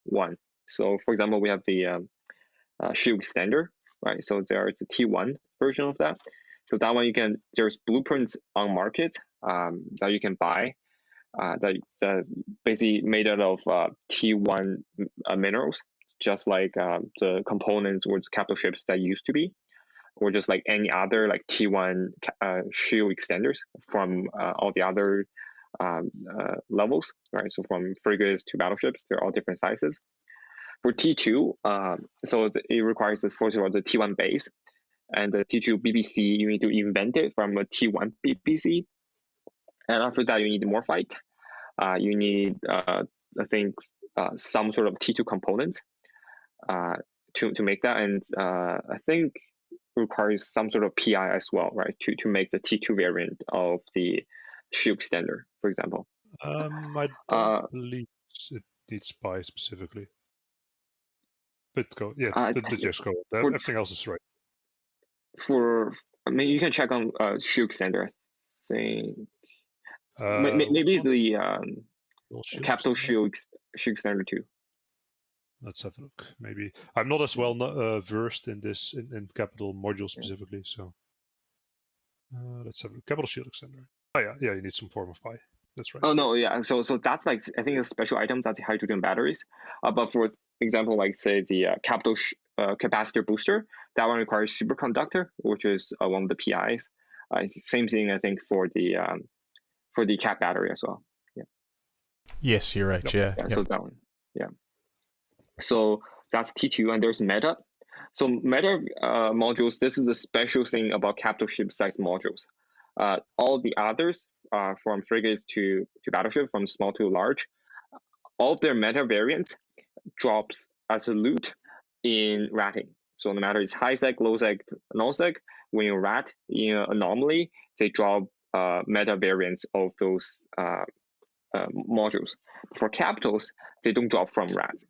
one. So for example, we have the shield extender, right? So there's a T1 version of that. So that one there's blueprints on market that you can buy. That basically made out of T1 minerals, just like the components or the capital ships that used to be, or just like any other like T1 shield extenders from all the other levels, right? So from frigates to battleships, they're all different sizes. For T2, so it requires this for the T1 base, and the T2 BBC, you need to invent it from a T1 BBC, and after that you need more fight. You need, I think, some sort of T2 components to make that, and I think requires some sort of PI as well, right? To make the T2 variant of the shield extender, for example. I don't believe it needs PI specifically. But go, yeah, but just go. Everything else is right. I mean, you can check on shield extender. I think maybe it's the capital shield extender too. Let's have a look. Maybe I'm not as well versed in this in capital module specifically, so let's have a look. Capital shield extender. Oh yeah, you need some form of pi. That's right. Oh no, yeah. So that's like, I think a special item, that's the hydrogen batteries. But for example, like say the capital capacitor booster, that one requires superconductor, which is one of the PIs. Same thing, I think, for the cap battery as well. Yeah. Yes, you're right. Yep. Yeah. So that one. Yeah. So that's T2, and there's meta. So meta modules, this is the special thing about capital ship size modules. All the others, from frigates to battleship, from small to large, all of their meta variants drops as a loot in ratting. So no matter it's HiSec, low-sec, null-sec, when you rat in an anomaly, they drop meta variants of those modules. For capitals, they don't drop from rats.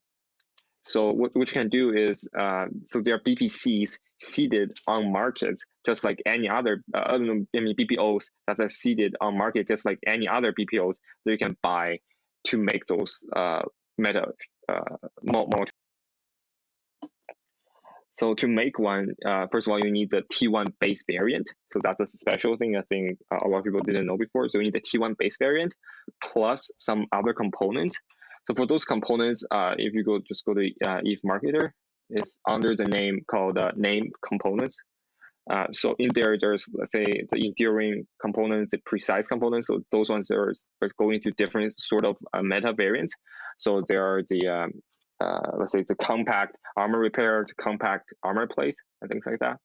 So what you can do is, so there are BPCs seeded on markets, just like any other, BPOs that are seeded on market, just like any other BPOs that you can buy to make those meta modules. So to make one, first of all, you need the T1 base variant. So that's a special thing I think a lot of people didn't know before. So you need the T1 base variant plus some other components. So for those components, if you just go to ETH Marketer, it's under the name called named components. So in there, there's, let's say, the enduring components, the precise components. So those ones are going to different sort of meta variants. So there are the let's say the compact armor repair, the compact armor plate, and things like that.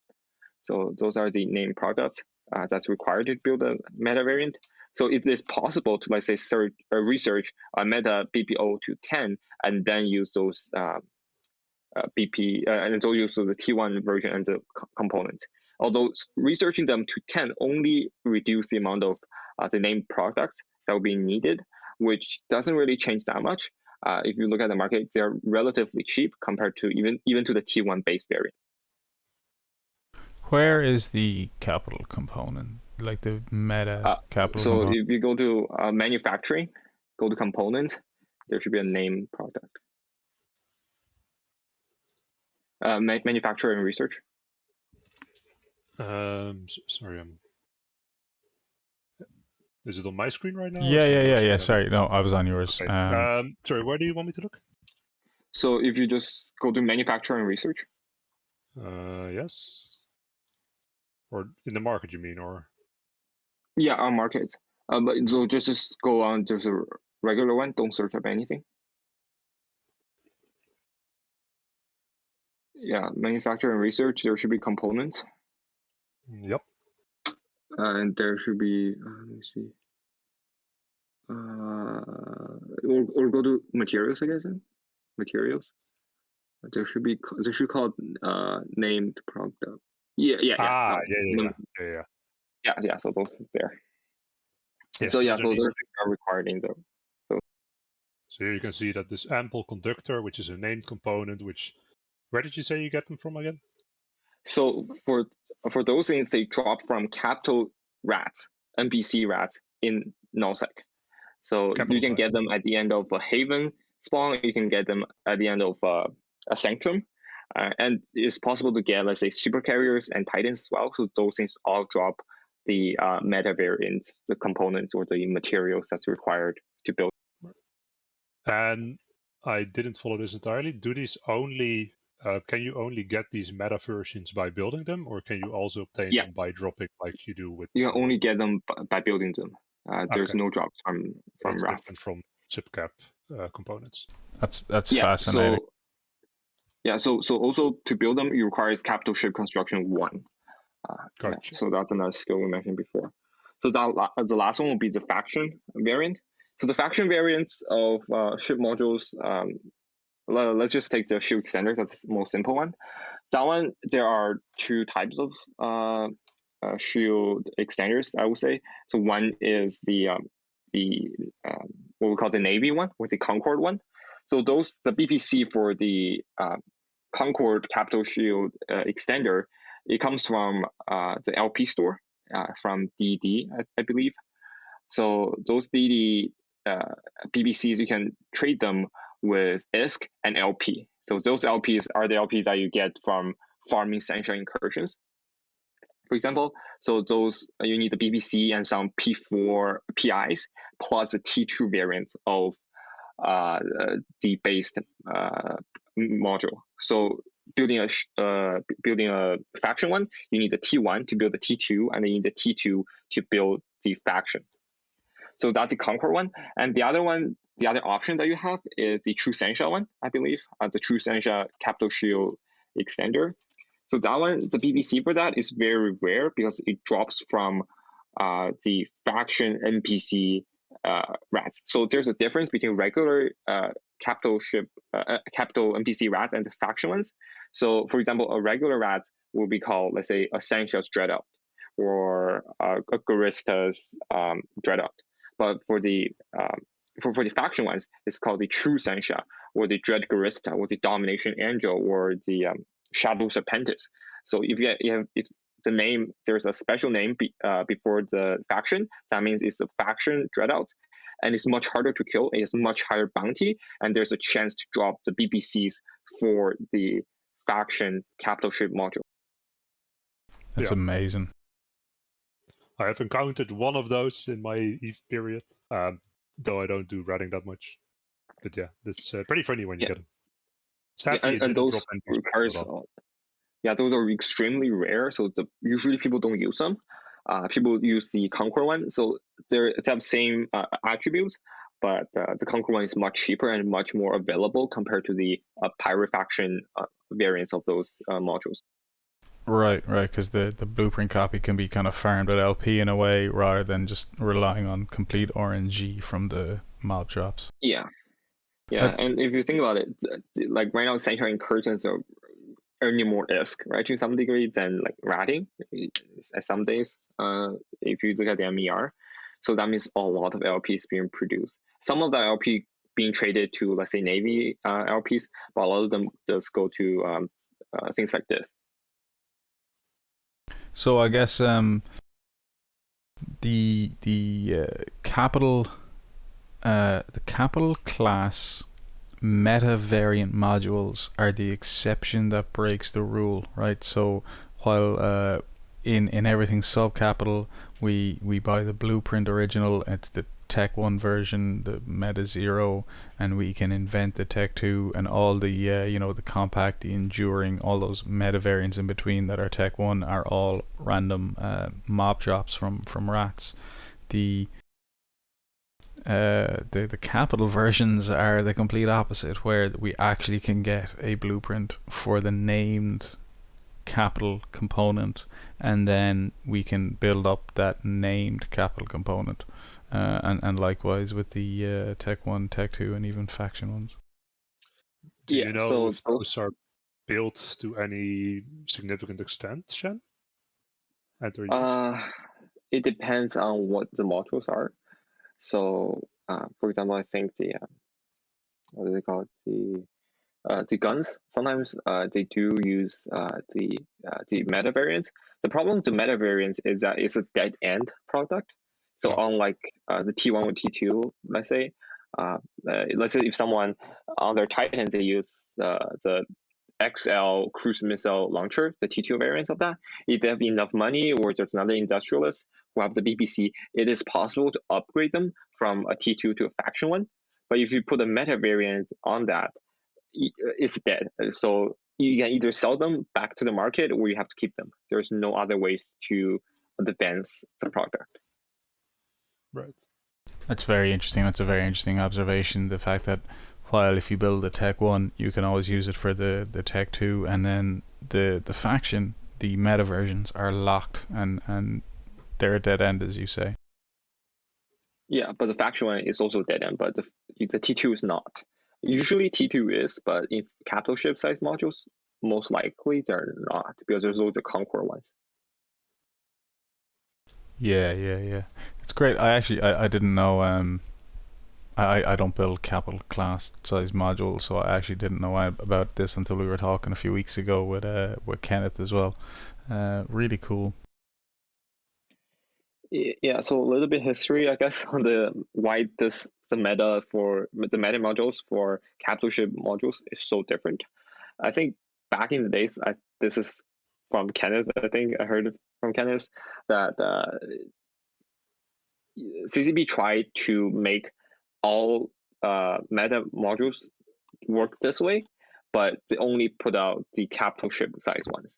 So those are the named products that's required to build a meta variant. So it is possible to, let's say, research a meta BPO to 10 and then use those BP and those use the T1 version and the components. Although researching them to 10 only reduce the amount of the named products that will be needed, which doesn't really change that much. If you look at the market, they're relatively cheap compared to even to the T1 base variant. Where is the capital component, like the meta capital so component? If you go to manufacturing, go to components, there should be a named product. Manufacturing and research. Sorry, is it on my screen right now? Yeah. Sorry, no, I was on yours. Okay. Sorry, where do you want me to look? So if you just go to manufacturing and research. Yes. Or in the market, you mean, or? Yeah, on market. But so just go on. There's a regular one. Don't search up anything. Yeah, manufacturing and research. There should be components. Yep. And there should be. Let me see. Or go to materials, I guess. Materials. There should be. There should call named product. Yeah. Yeah. So those there. Yes, so yeah, so those things are required in the. So here you can see that this ample conductor, which is a named component, which, where did you say you get them from again? So for those things, they drop from capital rats, NPC rats in nullsec. So capital you can get them at the end of a Haven spawn. You can get them at the end of a Sanctum. And it's possible to get, let's say, super carriers and Titans as well. So those things all drop the meta variants, the components or the materials that's required to build. And I didn't follow this entirely. Do these only, can you only get these meta versions by building them, or can you also obtain them by dropping like you do with? You can only get them by building them. There's no drops from rats. Different from chipcap components. That's fascinating. So also to build them, it requires capital ship construction 1. Gotcha. So that's another skill we mentioned before. So the last one will be the faction variant. So the faction variants of ship modules, let's just take the shield extender. That's the most simple one. That one, there are 2 types of shield extenders, I would say. So one is the what we call the Navy one, or the Concord one. So the BPC for the Concord Capital Shield extender, it comes from the LP store from DD, I believe. So those DD BPCs, you can trade them with ISK and LP. So those LPs are the LPs that you get from farming Shen incursions, for example. So those you need the BBC and some P4 PIs plus the T2 variant of the based module. So building a faction one, you need the T1 to build the T2, and then you need the T2 to build the faction. So that's the Concord one. And the other option that you have is the True Sensha one, I believe, the True Sensha Capital Shield extender. So that one, the BBC for that is very rare because it drops from the faction NPC rats. So there's a difference between regular capital NPC rats and the faction ones. So for example, a regular rat will be called, let's say, a Sensha's Dreadout or a Garista's Dreadout. But for the faction ones, it's called the True Sensha, or the Dread Garista, or the Domination Angel, or the Shadow Serpentis. So if the name, there's a special name before the faction, that means it's a faction Dreadout, and it's much harder to kill. It has much higher bounty, and there's a chance to drop the BBCs for the faction capital ship module. That's amazing. I have encountered one of those in my EVE period, though I don't do ratting that much. But yeah, it's pretty funny when you get them. Sadly, and those requires, those are extremely rare. So usually people don't use them. People use the Conquer one. So they have same attributes, but the Conquer one is much cheaper and much more available compared to the Pirate faction variants of those modules. Right, because the blueprint copy can be kind of farmed at LP in a way, rather than just relying on complete RNG from the mob drops. Yeah, and if you think about it, like right now, Sensha incursions are earning more ISK, right, to some degree, than like ratting at some days. If you look at the MER, so that means a lot of LPs being produced. Some of the LP being traded to, let's say, Navy LPs, but a lot of them does go to things like this. So I guess the capital class meta variant modules are the exception that breaks the rule, right? So while in everything sub capital we buy the blueprint original, it's the Tech 1 version, the Meta 0, and we can invent the Tech 2 and all the the compact, the enduring, all those meta variants in between that are Tech 1 are all random mob drops from rats. The capital versions are the complete opposite, where we actually can get a blueprint for the named capital component, and then we can build up that named capital component. And likewise with the Tech 1, Tech 2, and even faction ones. Do you know if those are built to any significant extent, Shen? It depends on what the modules are. So, for example, I think the what is it called? The guns. Sometimes they do use the meta variants. The problem with the meta variants is that it's a dead end product. So unlike the T1 or T2, let's say if someone on their Titans they use the XL cruise missile launcher, the T2 variants of that, if they have enough money or there's another industrialist who have the BBC, it is possible to upgrade them from a T2 to a faction one. But if you put a meta variant on that, it's dead. So you can either sell them back to the market or you have to keep them. There's no other ways to advance the product. Right. That's very interesting. That's a very interesting observation. The fact that while if you build a Tech 1, you can always use it for the Tech 2, and then the faction, the meta versions are locked and they're a dead end, as you say. Yeah, but the faction one is also a dead end, but the T2 is not. Usually T2 is, but in capital ship size modules, most likely they're not, because there's loads of Concord ones. Yeah. It's great. I didn't know. I don't build capital class size modules, so I actually didn't know about this until we were talking a few weeks ago with Kenneth as well. Really cool. Yeah, so a little bit history, I guess, on why the meta modules for capital ship modules is so different. I think back in the days, this is from Kenneth. I think I heard from Kenneth that CCP tried to make all meta modules work this way, but they only put out the capital ship size ones.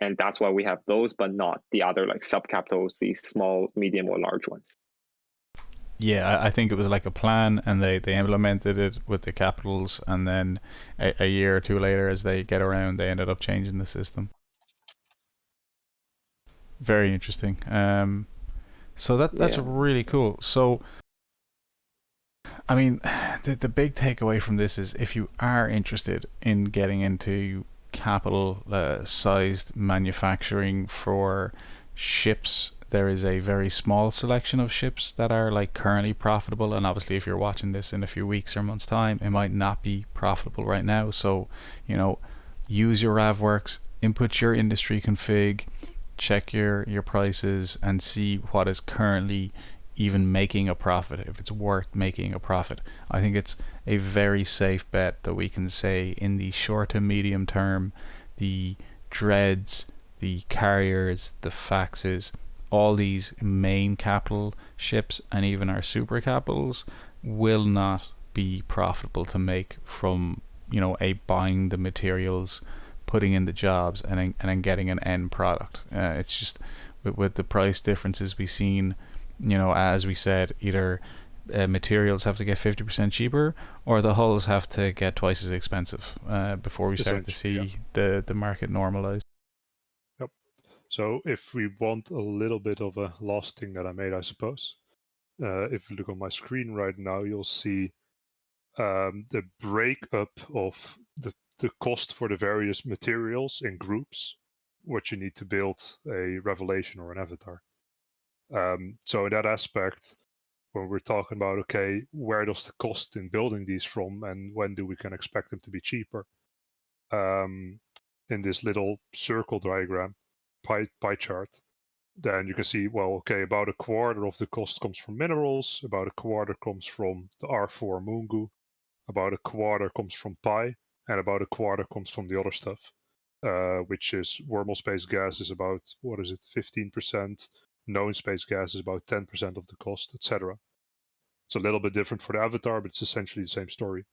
And that's why we have those, but not the other like subcapitals, the small, medium, or large ones. Yeah, I think it was like a plan, and they implemented it with the capitals, and then a year or two later, as they get around, they ended up changing the system. Very interesting. So that's really cool. So, I mean, the big takeaway from this is if you are interested in getting into capital sized manufacturing for ships, there is a very small selection of ships that are like currently profitable, and obviously if you're watching this in a few weeks or months time, it might not be profitable right now. So, you know, use your RavWorks, input your industry config, check your prices, and see what is currently even making a profit, if it's worth making a profit. I think it's a very safe bet that we can say in the short to medium term, the dreads, the carriers, the faxes, all these main capital ships and even our super capitals will not be profitable to make from, you know, buying the materials, putting in the jobs, and then getting an end product. It's just with the price differences we've seen, you know, as we said, either materials have to get 50% cheaper, or the hulls have to get twice as expensive before we start to see the market normalize. Yep. So if we want a little bit of a last thing that I made, I suppose, if you look on my screen right now, you'll see the breakup of the cost for the various materials in groups, what you need to build a revelation or an avatar. So in that aspect, when we're talking about, okay, where does the cost in building these from, and when do we can expect them to be cheaper? In this little circle diagram, pie chart, then you can see, well, okay, about a quarter of the cost comes from minerals, about a quarter comes from the R4 Mungu, about a quarter comes from pi, and about a quarter comes from the other stuff, which is wormhole space gas is about, 15%, known space gas is about 10% of the cost, etc. It's a little bit different for the avatar, but it's essentially the same story.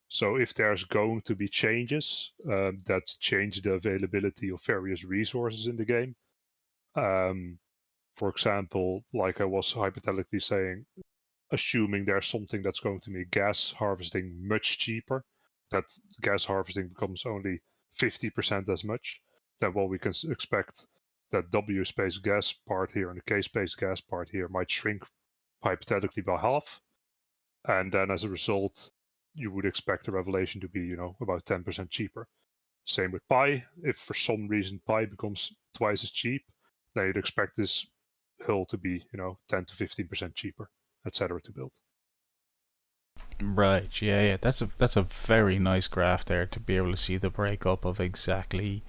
So if there's going to be changes that change the availability of various resources in the game, for example, like I was hypothetically saying, assuming there's something that's going to make gas harvesting much cheaper, that gas harvesting becomes only 50% as much, then what we can expect that W space gas part here and the K space gas part here might shrink hypothetically by half. And then as a result, you would expect the revelation to be, you know, about 10% cheaper. Same with pi. If for some reason pi becomes twice as cheap, then you'd expect this hull to be, you know, 10 to 15% cheaper, etc. to build. Right, yeah. That's a very nice graph there to be able to see the breakup of exactly,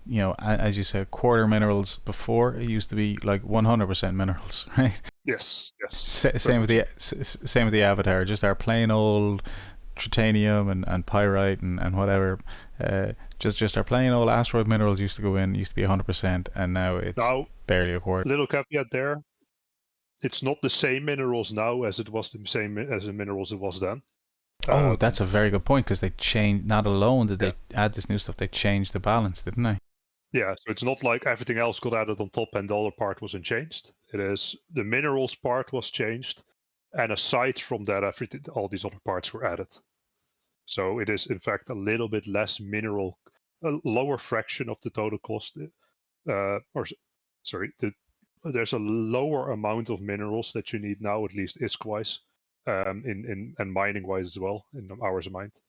you know, as you said, quarter minerals. Before it used to be like 100% minerals, right? Yes. Same with the avatar, just our plain old titanium and pyrite and whatever. Just our plain old asteroid minerals used to go in, used to be 100%, and now it's barely a quarter. Little caveat there. It's not the same minerals now as it was the same as the minerals it was then. Oh, that's a very good point, because they changed. Not alone did they add this new stuff, they changed the balance, didn't they? Yeah, so it's not like everything else got added on top and the other part wasn't changed. It is the minerals part was changed, and aside from that, all these other parts were added. So it is in fact a little bit less mineral, a lower fraction of the total cost. There's a lower amount of minerals that you need now, at least ISK-wise, and mining-wise as well, in hours of mined,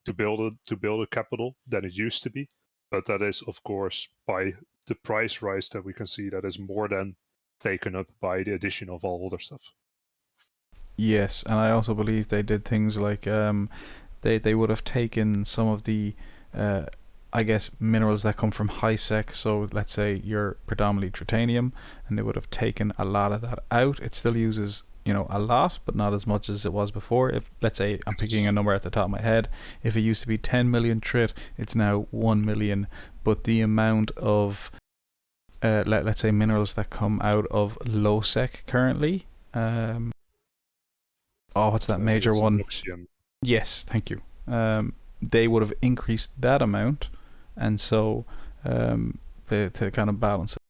to build a capital than it used to be. But that is, of course, by the price rise that we can see, that is more than taken up by the addition of all other stuff. Yes, and I also believe they did things like they would have taken some of the I guess, minerals that come from HiSec. So let's say you're predominantly titanium, and they would have taken a lot of that out. It still uses, you know, a lot, but not as much as it was before. If, let's say, I'm picking a number at the top of my head, if it used to be 10 million trit, it's now 1 million. But the amount of let's say minerals that come out of low sec currently, what's that major one? Oxium. Yes, thank you. They would have increased that amount, and so to kind of balance it.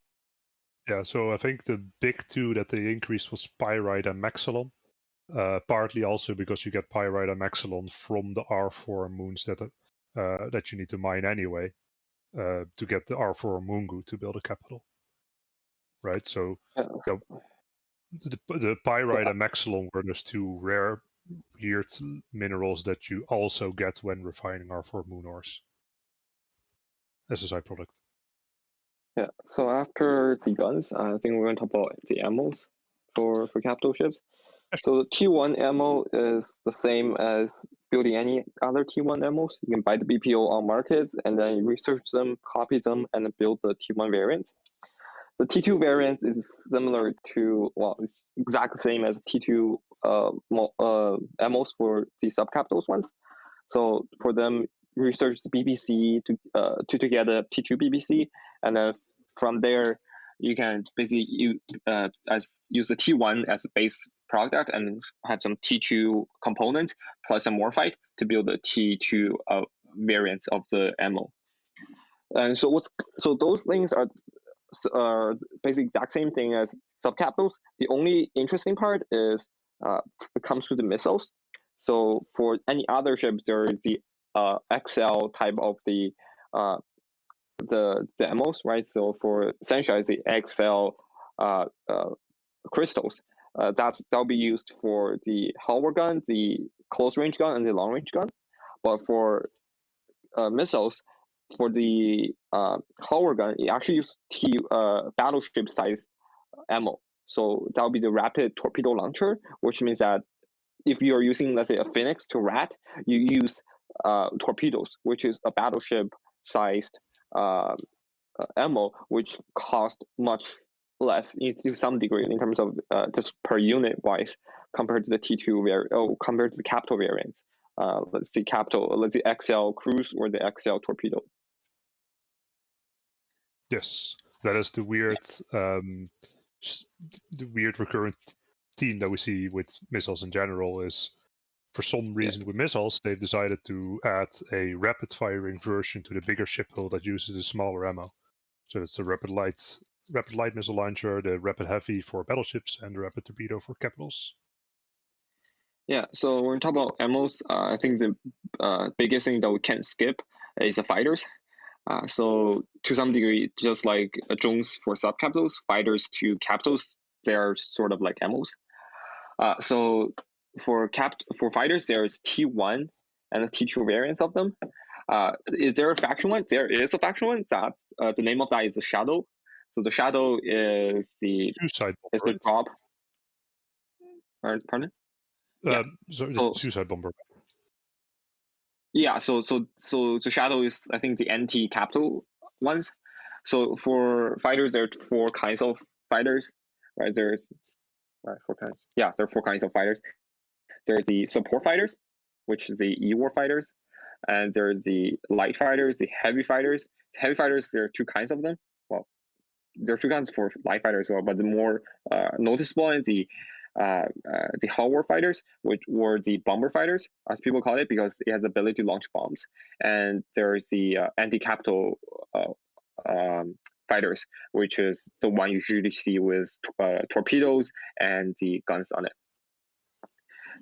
Yeah, so I think the big two that they increased was pyrite and maxilon. Partly also because you get pyrite and maxilon from the R4 moons that you need to mine anyway to get the R4 Mungu to build a capital. Right, so the pyrite and maxilon were those two rare weird minerals that you also get when refining R4 moon ores as a side product. Yeah, so after the guns, I think we're going to talk about the ammos for capital ships. So the T1 ammo is the same as building any other T1 ammos. You can buy the BPO on markets and then research them, copy them, and then build the T1 variant. The T2 variant is similar to, well, it's exactly the same as T2 ammos for the subcapitals ones. So for them, research the BBC to get a T2 BBC, and then from there, you can basically use the T1 as a base product and have some T2 components plus some morphite to build the T2 variants of the ammo. And so those things are basically exact same thing as subcapitals. The only interesting part is it comes to the missiles. So for any other ships, there is the XL type of the ammos, right? So for essentially the XL crystals, that'll be used for the halberd gun, the close range gun, and the long range gun. But for missiles, for the halberd gun, it actually uses battleship size ammo. So that'll be the rapid torpedo launcher, which means that if you're using, let's say, a Phoenix to rat, you use torpedoes, which is a battleship sized ammo, which cost much less to some degree in terms of just per unit wise compared to the T2 compared to the capital variants. Let's see XL cruise or the XL torpedo. Yes, that is the weird, recurrent theme that we see with missiles in general. Is for some reason with missiles they've decided to add a rapid firing version to the bigger ship hull that uses a smaller ammo. So it's the rapid light missile launcher, the rapid heavy for battleships, and the rapid torpedo for capitals. Yeah, so when we talk about ammos, I think the biggest thing that we can't skip is the fighters. So to some degree, just like drones for subcapitals, fighters to capitals, they're sort of like ammos. So for fighters, there's T1 and the T2 variants of them. Is there a faction one? There is a faction one. That's the name of that is the Shadow. So the Shadow is the drop. Pardon? The suicide bomber. Yeah, so the Shadow is, I think, the anti-capital ones. So for fighters, there are 4 kinds of fighters, right? There's 4 kinds. Yeah, there are 4 kinds of fighters. There's the support fighters, which is the E-war fighters, and there's the light fighters, the heavy fighters. The heavy fighters, there are 2 kinds of them. Well, there are 2 kinds for light fighters as well, but the more noticeable is the hull war fighters, which were the bomber fighters, as people call it, because it has the ability to launch bombs. And there's the anti-capital fighters, which is the one you usually see with torpedoes and the guns on it.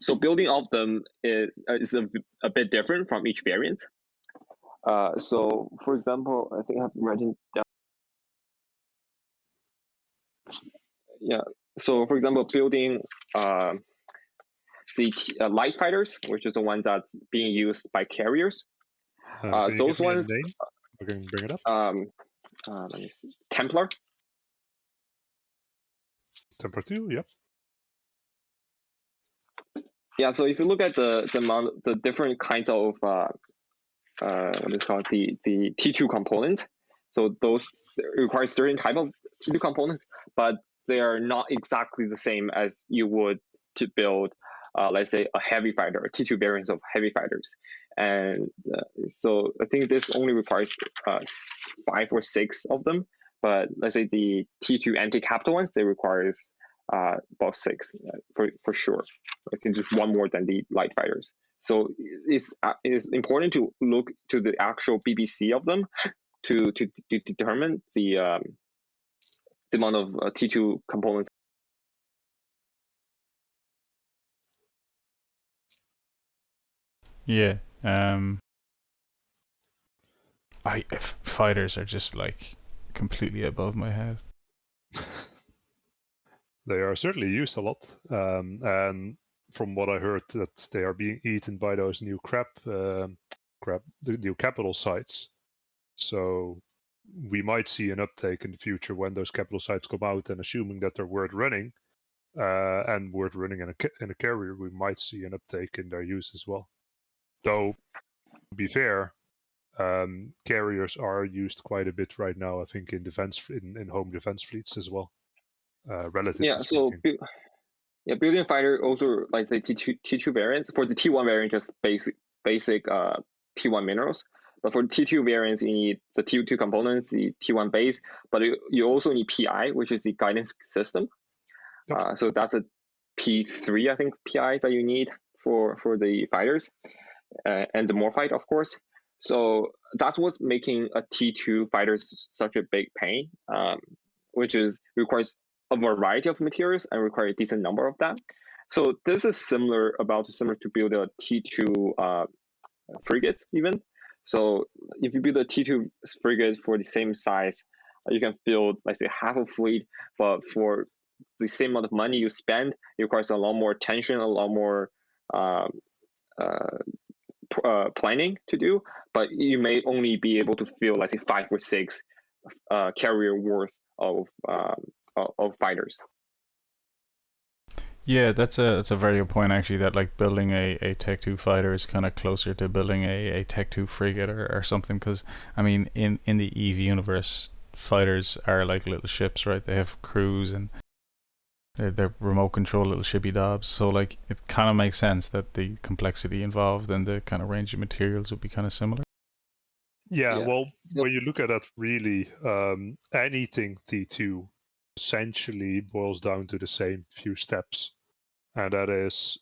So building of them is a bit different from each variant. So for example, I think I've written down. Yeah. So for example, building the light fighters, which is the ones that's being used by carriers. Those ones. We can bring it up. Let me see. Templar. Templar 2, yep. Yeah, so if you look at the different kinds of what is called the T2 components. So those require certain type of T2 components, but they are not exactly the same as you would to build, let's say, a heavy fighter, a T2 variant of heavy fighters. And so I think this only requires 5 or 6 of them. But let's say the T2 anti-capital ones, they requires about 6 for sure. I think just one more than the light fighters. So it's important to look to the actual BBC of them to determine the amount of T2 components. Yeah. Fighters are just like completely above my head. They are certainly used a lot, and from what I heard, that they are being eaten by those new the new capital sites. So we might see an uptake in the future when those capital sites come out, and assuming that they're worth running, and worth running in a carrier, we might see an uptake in their use as well. Though, to be fair, carriers are used quite a bit right now, I think, in home defense fleets as well. Relatively speaking. So building fighter also like the T2 variants. For the T1 variant, just basic T1 minerals. But for the T2 variants, you need the T2 components, the T1 base, but you also need PI, which is the guidance system. Yep. So that's a P3, I think, PI that you need for the fighters, and the Morphite, of course. So that's what's making a T2 fighter such a big pain, which requires a variety of materials and require a decent number of them. So this is similar to build a T2 frigate even. So if you build a T2 frigate for the same size, you can build, let's say, half a fleet, but for the same amount of money you spend, it requires a lot more attention, a lot more planning to do, but you may only be able to fill, let's say, 5 or 6 carrier worth of fighters. Yeah, that's a very good point actually. That like building a Tech 2 fighter is kind of closer to building a Tech 2 frigate or something. Because I mean, in the EVE universe, fighters are like little ships, right? They have crews and they're remote control little shippy dobs. So like it kind of makes sense that the complexity involved and the kind of range of materials would be kind of similar. Yeah, well, when you look at that, really, anything T2 essentially boils down to the same few steps, and that is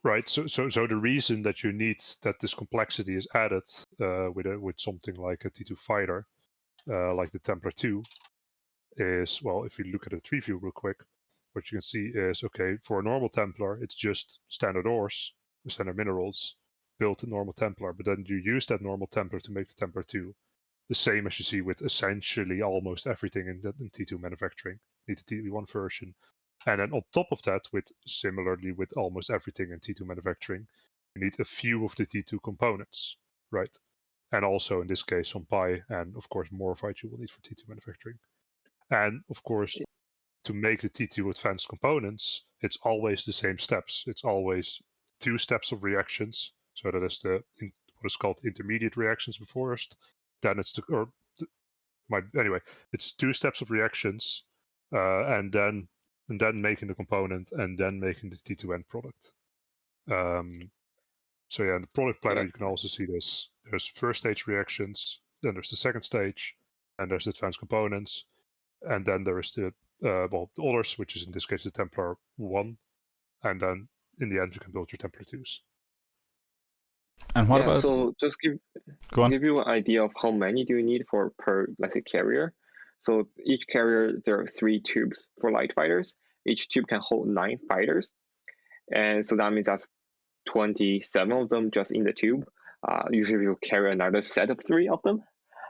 right. So the reason that you need that this complexity is added with something like a T2 fighter, like the Templar 2, is, well, if you look at the tree view real quick, what you can see is, okay, for a normal Templar, it's just standard ores, standard minerals, built a normal Templar, but then you use that normal Templar to make the Templar 2. The same as you see with essentially almost everything in T2 manufacturing. You need the T1 version. And then on top of that, similarly with almost everything in T2 manufacturing, you need a few of the T2 components, right? And also in this case, some PI and of course Morphite you will need for T2 manufacturing. And of course, to make the T2 advanced components, it's always the same steps. It's always 2 steps of reactions. So that is what is called intermediate reactions first. Then it's anyway, it's 2 steps of reactions, and then making the component, and then making the T2 end product. So yeah, in the product planner you can also see this. There's first stage reactions, then there's the second stage, and there's the advanced components, and then there is the others, which is in this case the Templar 1, and then in the end you can build your Templar 2s. And what about? So just give you an idea of how many do you need per, let's say, carrier. So each carrier, there are 3 tubes for light fighters. Each tube can hold 9 fighters, and so that means that's 27 of them just in the tube. Usually you'll carry another set of 3 of them,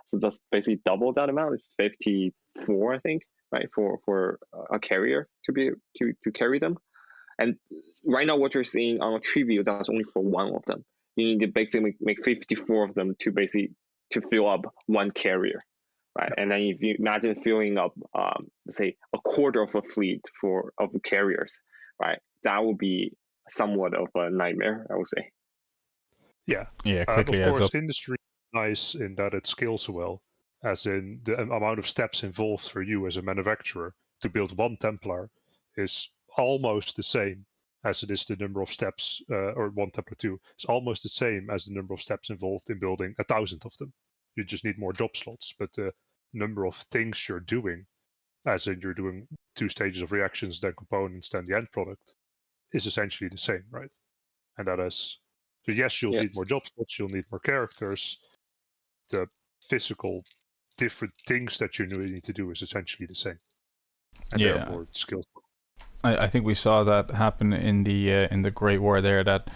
so that's basically double that amount. It's 54, I think, right, for a carrier to carry them. And right now, what you're seeing on a tree view, that's only for 1 of them. You need to basically make 54 of them to fill up 1 carrier, right? And then if you imagine filling up, let's say, a quarter of a fleet of carriers, right? That would be somewhat of a nightmare, I would say. Yeah. Yeah, Of quickly adds course, up. industry is nice in that it scales well, as in the amount of steps involved for you as a manufacturer to build one Templar is almost the same as it is the number of steps, or one Templar 2. It's almost the same as the number of steps involved in building 1,000 of them. You just need more job slots, but the number of things you're doing, as in you're doing 2 stages of reactions, then components, then the end product, is essentially the same, right? And that is, so yes, you'll need more job slots, you'll need more characters. The physical different things that you need to do is essentially the same, and therefore skills. I think we saw that happen in the Great War there. That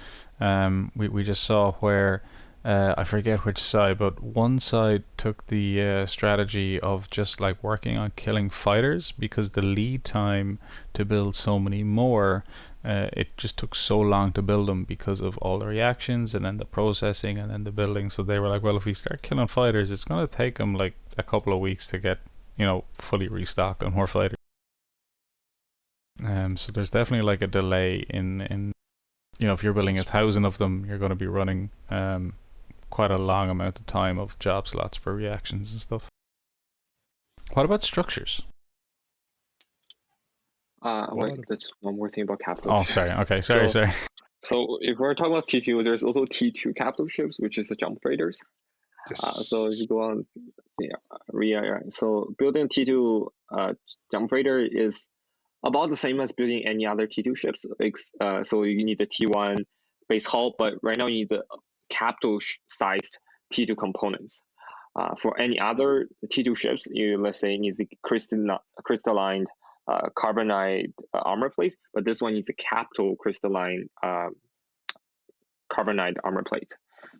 we just saw where I forget which side, but one side took the strategy of just like working on killing fighters because the lead time to build so many more, it just took so long to build them because of all the reactions and then the processing and then the building. So they were like, well, if we start killing fighters, it's gonna take them like a couple of weeks to get, you know, fully restocked on more fighters. So there's definitely like a delay in you know, if you're building 1,000 of them, you're going to be running quite a long amount of time of job slots for reactions and stuff. What about structures? Wait, that's one more thing about capital. Oh, sorry. Okay, sorry. So if we're talking about T2, there's also T2 capital ships, which is the jump freighters. Yes. So if you go on, so building T2 jump freighter is about the same as building any other T2 ships. So you need the T1 base hull, but right now you need the capital sized T2 components. For any other T2 ships, let's say needs the crystalline carbonide armor plate, but this one needs a capital crystalline carbonide armor plate.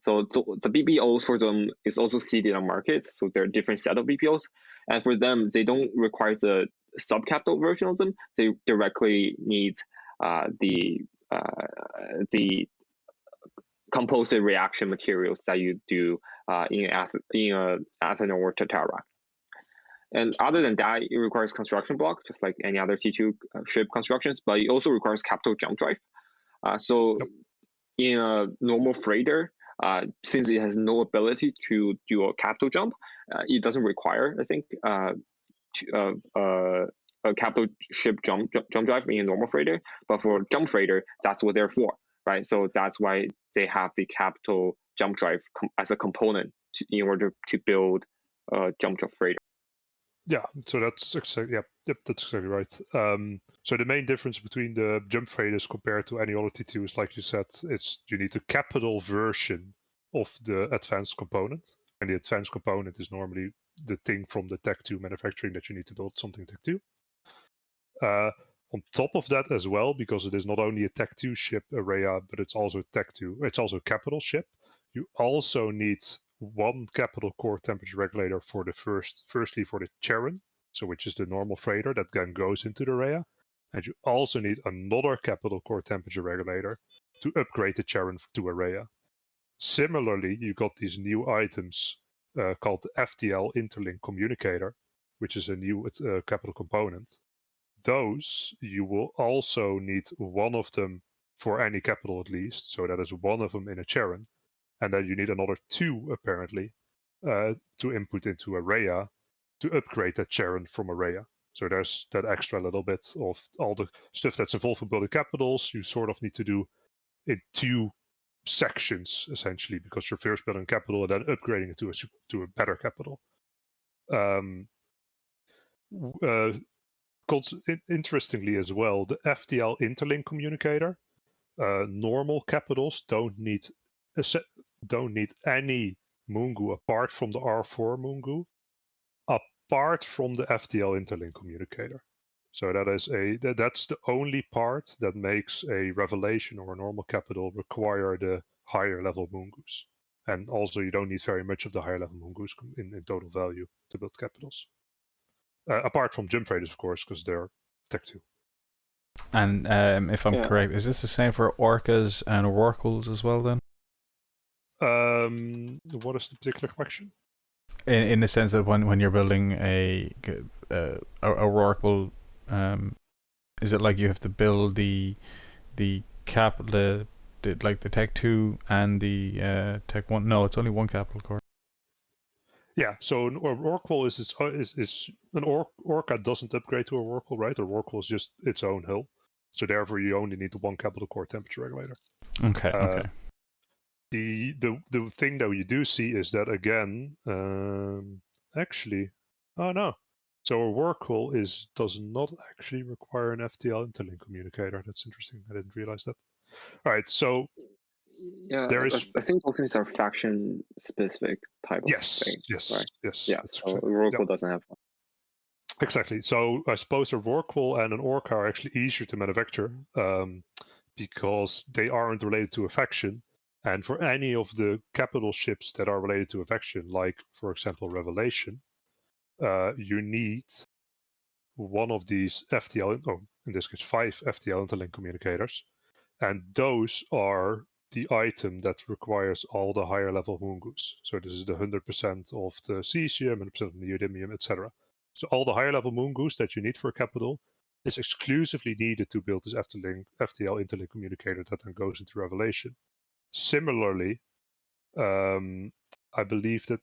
So the BPOs for them is also seeded on markets. So there are different set of BPOs, and for them, they don't require the subcapital version of them. They directly need the composite reaction materials that you do in Athena or Tatara. And other than that, it requires construction block, just like any other T2 ship constructions, but it also requires capital jump drive. In a normal freighter, since it has no ability to do a capital jump, it doesn't require, I think, a capital ship jump drive in a normal freighter. But for jump freighter, that's what they're for, right? So that's why they have the capital jump drive as a component in order to build a jump freighter. Yeah, so that's exactly that's exactly right. So the main difference between the jump freighters compared to any other T2 is, like you said, it's you need a capital version of the advanced component, and the advanced component is normally the thing from the Tech 2 manufacturing that you need to build something Tech 2. On top of that as well, because it is not only a Tech 2 ship, Area, but it's also Tech 2, it's also a capital ship. You also need one capital core temperature regulator for the firstly for the Charon, so which is the normal freighter that then goes into the Rhea, and you also need another capital core temperature regulator to upgrade the Charon to a Rhea. Similarly, you got these new items called the FTL interlink communicator, which is a new capital component. Those you will also need one of them for any capital at least, so that is one of them in a Charon. And then you need another 2, apparently, to input into a Rhea to upgrade that Charon from a Rhea. So there's that extra little bit of all the stuff that's involved in building capitals. You sort of need to do in 2 sections, essentially, because you're first building capital and then upgrading it to a better capital. Interestingly as well, the FTL interlink communicator, normal capitals don't need any Mungu apart from the R4 Mungu, apart from the FTL interlink communicator. So that's the only part that makes a revelation or a normal capital require the higher level Mungus. And also you don't need very much of the higher level Mungus in total value to build capitals. Apart from jump freighters, of course, because they're Tech 2. And if I'm correct, is this the same for orcas and oracles as well then? What is the particular question? In the sense that when you're building a oracle, is it like you have to build the like the Tech 2 and the Tech 1. No, it's only one capital core. Yeah, so an Oracle is an Orca doesn't upgrade to a Oracle, right? Or Oracle is just its own hull, so therefore you only need the one capital core temperature regulator. Okay. Okay. The thing that you do see is that again, actually, oh no, so a Oracle does not actually require an FTL interlink communicator. That's interesting. I didn't realize that. All right, so yeah, there is. I think those things are faction specific type of thing. Yes, right? yes. Yeah, That's so exactly. Oracle doesn't have one. Exactly. So I suppose a Rorqual and an Orca are actually easier to manufacture because they aren't related to a faction. And for any of the capital ships that are related to a faction, like, for example, Revelation, you need one of these FTL, or in this case, 5 FTL interlink communicators. And those are the item that requires all the higher level moongoose. So this is the 100% of the cesium, 100% of the neodymium, etc. So all the higher level moongoose that you need for a capital is exclusively needed to build this FTL interlink communicator that then goes into Revelation. Similarly, I believe that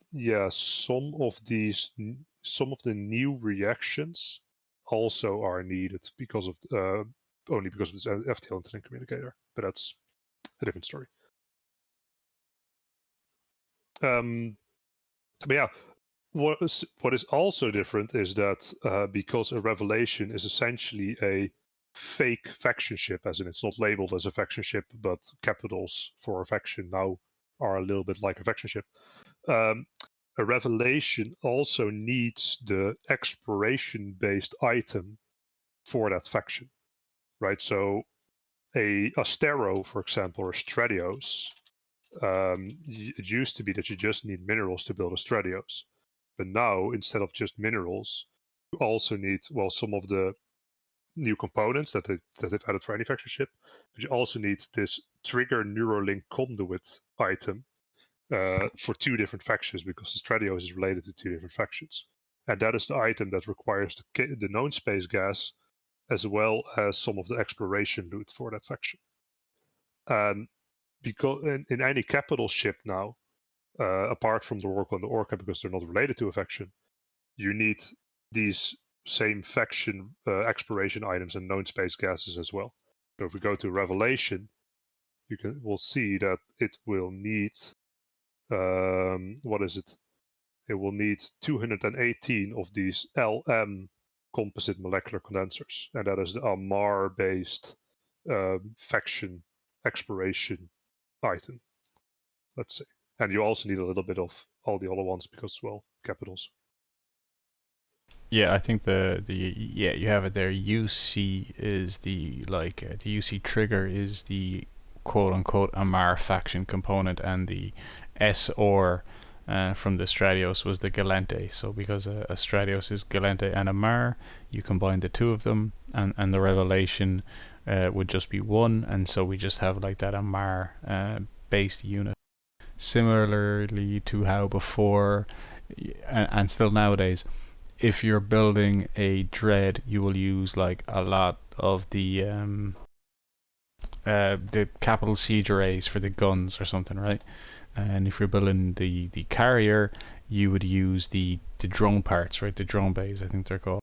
some of the new reactions also are needed because of only because of this FTL interlink communicator, but that's a different story. But yeah, what is also different is that because a Revelation is essentially a fake faction ship, as in it's not labeled as a faction ship, but capitals for a faction now are a little bit like a faction ship. A Revelation also needs the exploration-based item for that faction, right? So a Astero, for example, or Stradios, it used to be that you just need minerals to build a Stradios. But now, instead of just minerals, you also need, well, some of the new components that they've added for any faction ship, but you also need this trigger Neuralink conduit item for 2 different factions, because the Stradios is related to 2 different factions. And that is the item that requires the known space gas, as well as some of the exploration loot for that faction. And because in any capital ship now, apart from the Oracle and the Orca, because they're not related to a faction, you need these same faction exploration items and known space gases as well. So if we go to Revelation, we'll see that it will need what is it? It will need 218 of these LM composite molecular condensers, and that is the Amar-based faction exploration item. Let's say. And you also need a little bit of all the other ones because, well, capitals. Yeah, I think you have it there. UC is the the UC trigger is the quote unquote Amar faction component, and the SR from the Stradios was the Galente. So because a Stradios is Galente and Amar, you combine the 2 of them, and the Revelation would just be 1, and so we just have like that Amar based unit. Similarly to how before, and still nowadays, if you're building a Dread, you will use like a lot of the capital siege arrays for the guns or something, right? And if you're building the carrier, you would use the drone parts, right? The drone bays, I think they're called.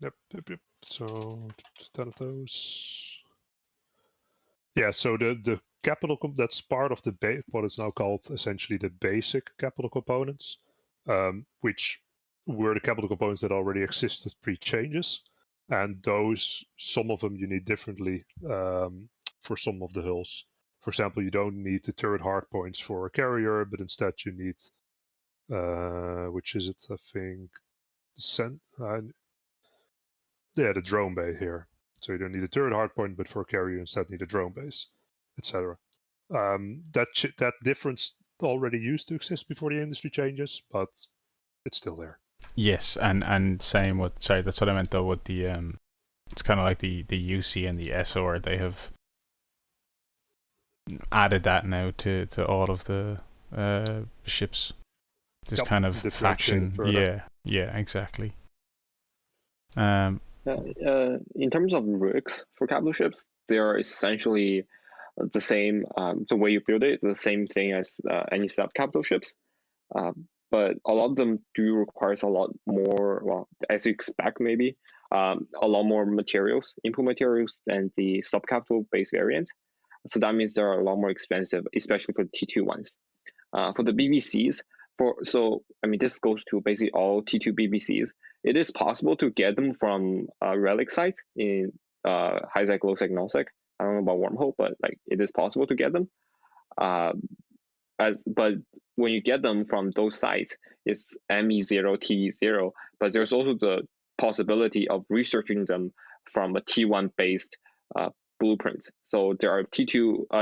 Yep. So 10 of those. Yeah, so the capital that's part of the what is now called essentially the basic capital components, which were the capital components that already existed pre-changes, and those, some of them you need differently for some of the hulls. For example, you don't need the turret hardpoints for a carrier, but instead you need, which is it? I think the drone bay here. So you don't need a turret hardpoint, but for a carrier you instead need a drone base, etc. That difference already used to exist before the industry changes, but it's still there. Yes, and same with, sorry, that's what I meant though with the it's kind of like the UC and the SR. They have added that now to all of the ships. This kind of faction. Yeah, exactly. In terms of rigs for capital ships, they're essentially the same. The way you build it, the same thing as any sub-capital ships. But a lot of them do requires a lot more, well, as you expect, maybe a lot more materials, input materials than the sub-capital base variant. So that means they're a lot more expensive, especially for the T2 ones. For the BBCs, this goes to basically all T2 BBCs. It is possible to get them from relic sites in HiSec, LowSec, NullSec. I don't know about Wormhole, but like it is possible to get them. But when you get them from those sites, it's ME0, TE0. But there's also the possibility of researching them from a T1 based blueprint. So there are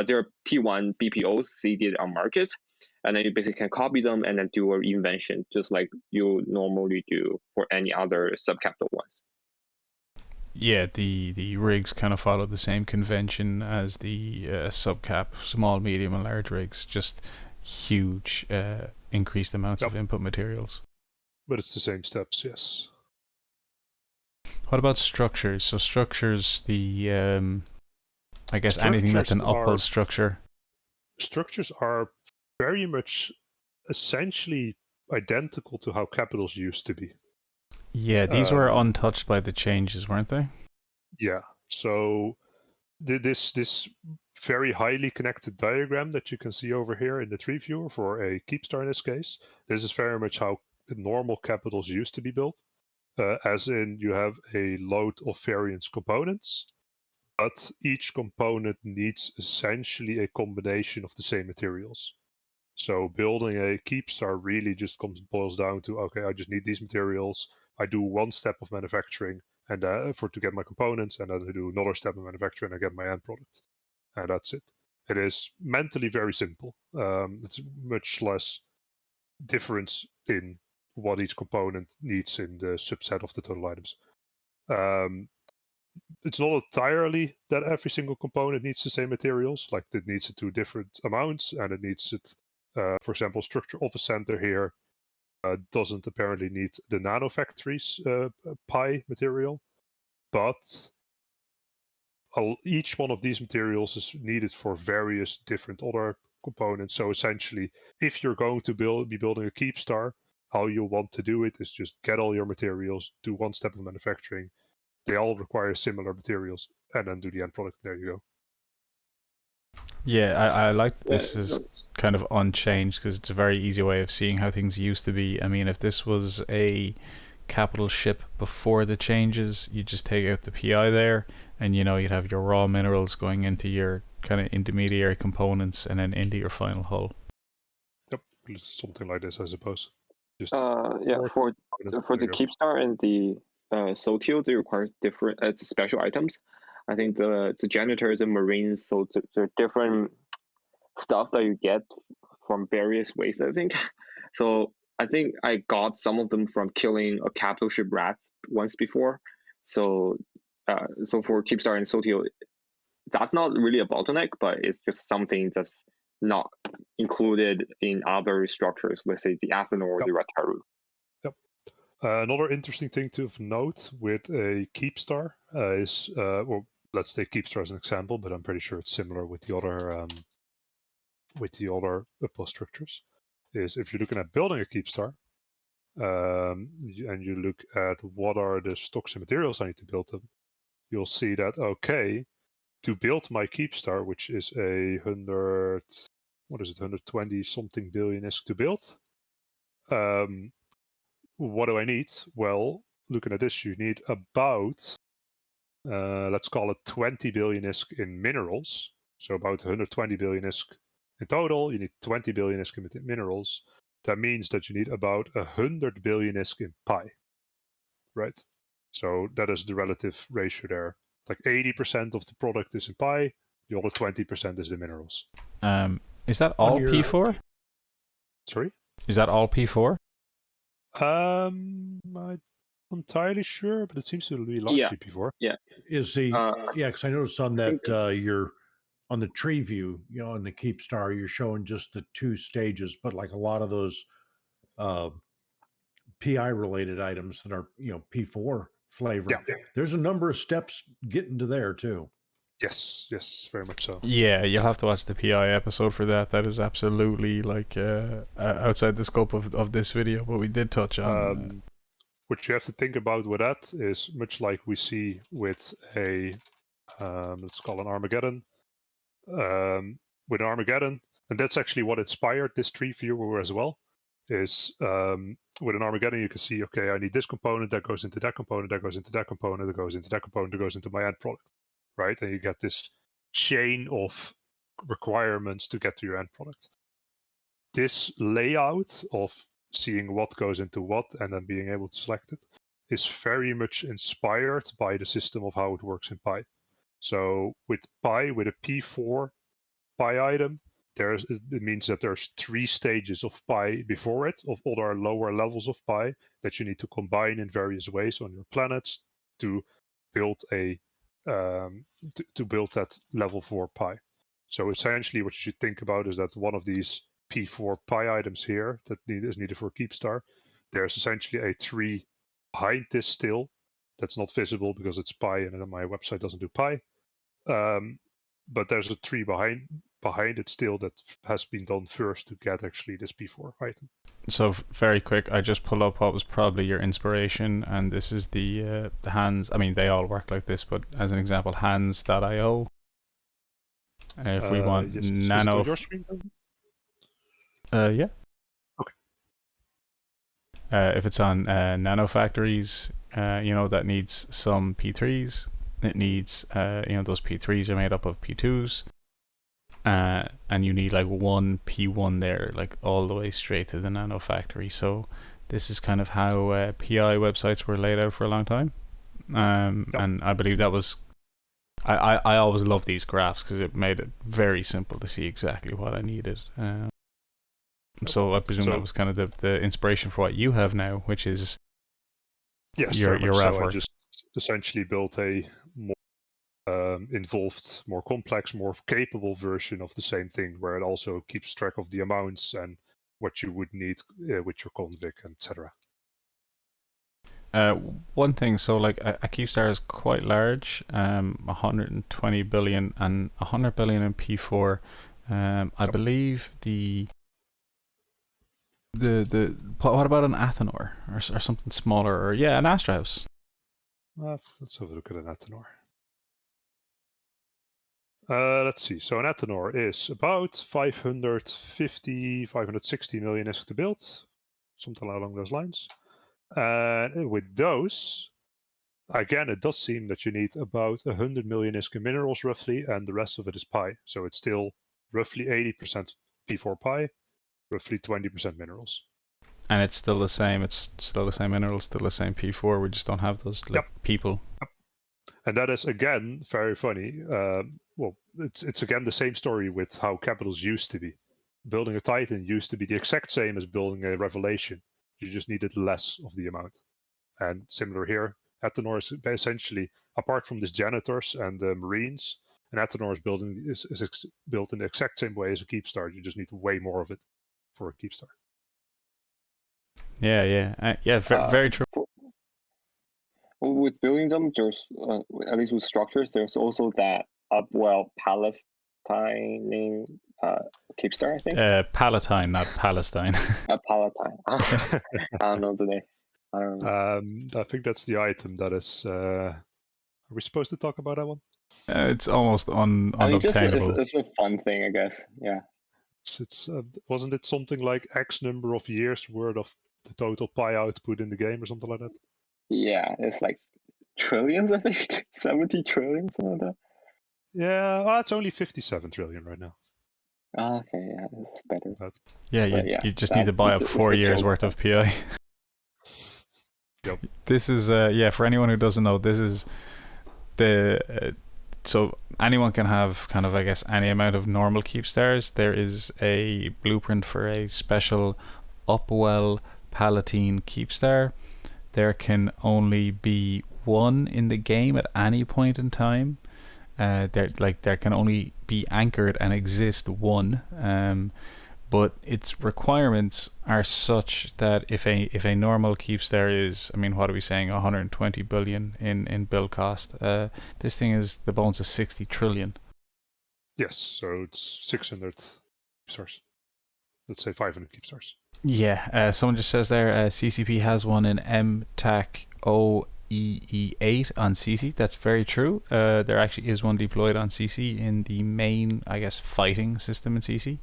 there are T1 BPOs seeded on markets, and then you basically can copy them and then do a reinvention, just like you normally do for any other subcapital ones. Yeah, the rigs kind of follow the same convention as the subcap, small, medium, and large rigs. Just huge increased amounts of input materials. But it's the same steps, yes. What about structures? So structures, I guess anything that's an uphill structure. Structures are very much essentially identical to how capitals used to be. Yeah, these were untouched by the changes, weren't they? Yeah. So this very highly connected diagram that you can see over here in the tree viewer for a keepstar in this case, this is very much how the normal capitals used to be built. As in, you have a load of variance components, but each component needs essentially a combination of the same materials. So building a keepstar really just boils down to, okay, I just need these materials. I do one step of manufacturing and to get my components, and then I do another step of manufacturing and I get my end product, and that's it. It is mentally very simple. It's much less difference in what each component needs in the subset of the total items. It's not entirely that every single component needs the same materials, like it needs it to different amounts, and it needs it, for example, structure of a center here doesn't apparently need the nanofactories pi material, but each one of these materials is needed for various different other components. So essentially, if you're going to be building a keepstar, how you want to do it is just get all your materials, do one step of manufacturing. They all require similar materials, and then do the end product. There you go. Yeah, I like that this is kind of unchanged because it's a very easy way of seeing how things used to be. I mean, if this was a capital ship before the changes, you just take out the PI there, and you'd have your raw minerals going into your kind of intermediary components and then into your final hull. Yep, something like this, I suppose. Just for the keepstar and the Sotio, they require different special items. I think the janitors and marines, so they're different stuff that you get from various ways, I think. So I think I got some of them from killing a capital ship rat once before. So for keepstar and Sotio, that's not really a bottleneck, but it's just something that's not included in other structures, let's say the Athenor or the Rataru. Yep. Another interesting thing to note with a keepstar is, well, let's take keepstar as an example, but I'm pretty sure it's similar with the other uphill structures, is if you're looking at building a keepstar, and you look at what are the stocks and materials I need to build them, you'll see that, okay, to build my keepstar, which is 120 something billion-isk to build, what do I need? Well, looking at this, you need about, let's call it 20 billion-isk in minerals. So about 120 billion-isk in total. You need 20 billion-isk in minerals. That means that you need about 100 billion-isk in pi, right? So that is the relative ratio there. Like 80% of the product is in pi, the other 20% is the minerals. Is that all P4? Sorry? Is that all P4? I'm not entirely sure, but it seems to be largely P4. Yeah. Is the because I noticed on that you're on the tree view, on the keepstar, you're showing just the 2 stages, but like a lot of those PI related items that are P4 flavor. Yeah. There's a number of steps getting to there too. Yes, very much so. Yeah, you'll have to watch the PI episode for that. That is absolutely like outside the scope of this video, but we did touch on. What you have to think about with that is much like we see with a let's call an Armageddon. With Armageddon, and that's actually what inspired this tree viewer as well. Is with an Armageddon you can see, okay, I need this component that goes into that component, that goes into that component, that goes into that component, that goes into my end product, right? And you get this chain of requirements to get to your end product. This layout of seeing what goes into what and then being able to select it is very much inspired by the system of how it works in Pi. So with Pi, with a P4 Pi item, it means that there's 3 stages of Pi before it, of other lower levels of Pi that you need to combine in various ways on your planets to build a to build that level 4 Pi. So essentially, what you should think about is that one of these P4 Pi items here that is needed for Keepstar, there's essentially a 3 behind this still that's not visible because it's Pi and my website doesn't do Pi. But there's a 3 behind it still that has been done first to get actually this P4 item. So very quick, I just pull up what was probably your inspiration, and this is the hands. I mean, they all work like this, but as an example, hands.io. If we want nano. Is it your screen? Yeah. Okay. If it's on nano factories, that needs some P3s. It needs, those P3s are made up of P2s. And you need like one P1 there, like all the way straight to the nano factory. So this is kind of how PI websites were laid out for a long time. And I believe that was... I always love these graphs because it made it very simple to see exactly what I needed. So I presume that was kind of the inspiration for what you have now, which is your RAV work. I just essentially built a more involved, more complex, more capable version of the same thing, where it also keeps track of the amounts and what you would need with your config, etc. One thing, so like a Keepstar is quite large, 120 billion and 100 billion in P4. I believe what about an Athanor or something smaller, or an Astra House? Let's have a look at an Athanor. Let's see. So an Athanor is about 550, 560 million ISK to build, something along those lines. And with those, again, it does seem that you need about 100 million ISK in minerals roughly, and the rest of it is Pi. So it's still roughly 80% P4 Pi, roughly 20% minerals. And it's still the same. It's still the same minerals, still the same P4. We just don't have those people. Yep. And that is again very funny. Well, it's again the same story with how capitals used to be. Building a Titan used to be the exact same as building a Revelation. You just needed less of the amount. And similar here, Athanor is essentially, apart from these janitors and the Marines, an Athanor is built in the exact same way as a Keepstar. You just need way more of it for a Keepstar. Very true. With building them, there's at least with structures, there's also that Palestine Keepstar, I think. Palatine, not Palestine. Palatine. I don't know the name. I don't know. I think that's the item that is. Are we supposed to talk about that one? It's almost unobtainable. It's a fun thing, I guess. Yeah. It's wasn't it something like X number of years worth of the total Pi output in the game or something like that? Yeah, it's like trillions, I think. 70 trillion, something like that. Yeah, well, it's only 57 trillion right now. Okay, yeah, that's better. You just need to buy up 4 years worth of PI. Yep. This is for anyone who doesn't know, this is the so anyone can have kind of, I guess, any amount of normal Keepstars. There is a blueprint for a special Upwell Palatine Keepstar. There can only be one in the game at any point in time. There can only be anchored and exist one. but its requirements are such that if a normal keeps there is, I mean, what are we saying, 120 billion in build cost. This thing is the bones of 60 trillion. Yes, so it's 600 keep stars. Let's say 500 keep stars. Yeah, someone just says there, CCP has one in MTAC OEE8 on CC. That's very true. There actually is one deployed on CC in the main, I guess, fighting system in CC.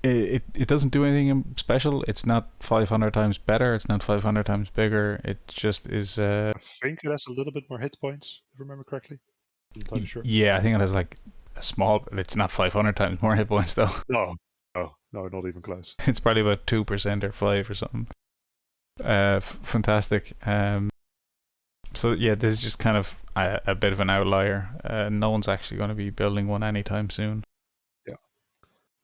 It doesn't do anything special. It's not 500 times better. It's not 500 times bigger. It just is... I think it has a little bit more hit points, if I remember correctly. I'm not entirely sure. Yeah, I think it has like a small... It's not 500 times more hit points, though. No, not even close. It's probably about 2% or 5% or something. Fantastic. So yeah, this is just kind of a bit of an outlier. No one's actually going to be building one anytime soon.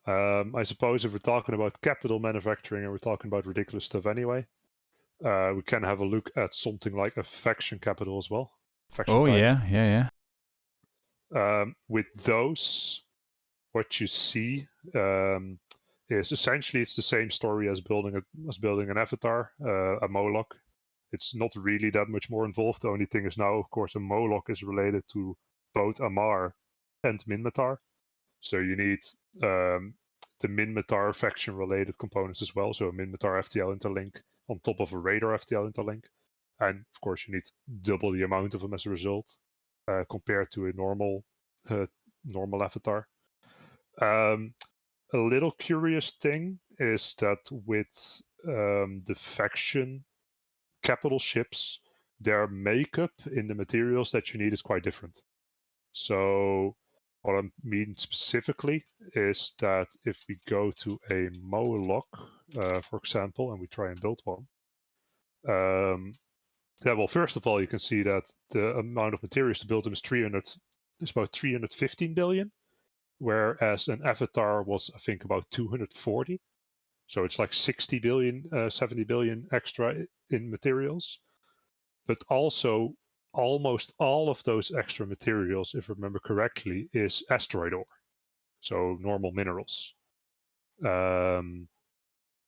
I suppose if we're talking about capital manufacturing and we're talking about ridiculous stuff anyway, we can have a look at something like a faction capital as well. Faction type. Yeah. With those, what you see is essentially it's the same story as building an avatar, a Moloch. It's not really that much more involved. The only thing is now, of course, a Moloch is related to both Amar and Minmatar. So you need the Minmatar faction-related components as well. So a Minmatar FTL interlink on top of a Radar FTL interlink. And of course, you need double the amount of them as a result compared to a normal avatar. A little curious thing is that with the faction capital ships, their makeup in the materials that you need is quite different. So what I mean specifically is that if we go to a Moloch, for example, and we try and build one, well, first of all, you can see that the amount of materials to build them is about 315 billion, whereas an avatar was, I think, about 240. So it's like 60 billion, 70 billion extra in materials. But also, almost all of those extra materials, if I remember correctly, is asteroid ore. So normal minerals.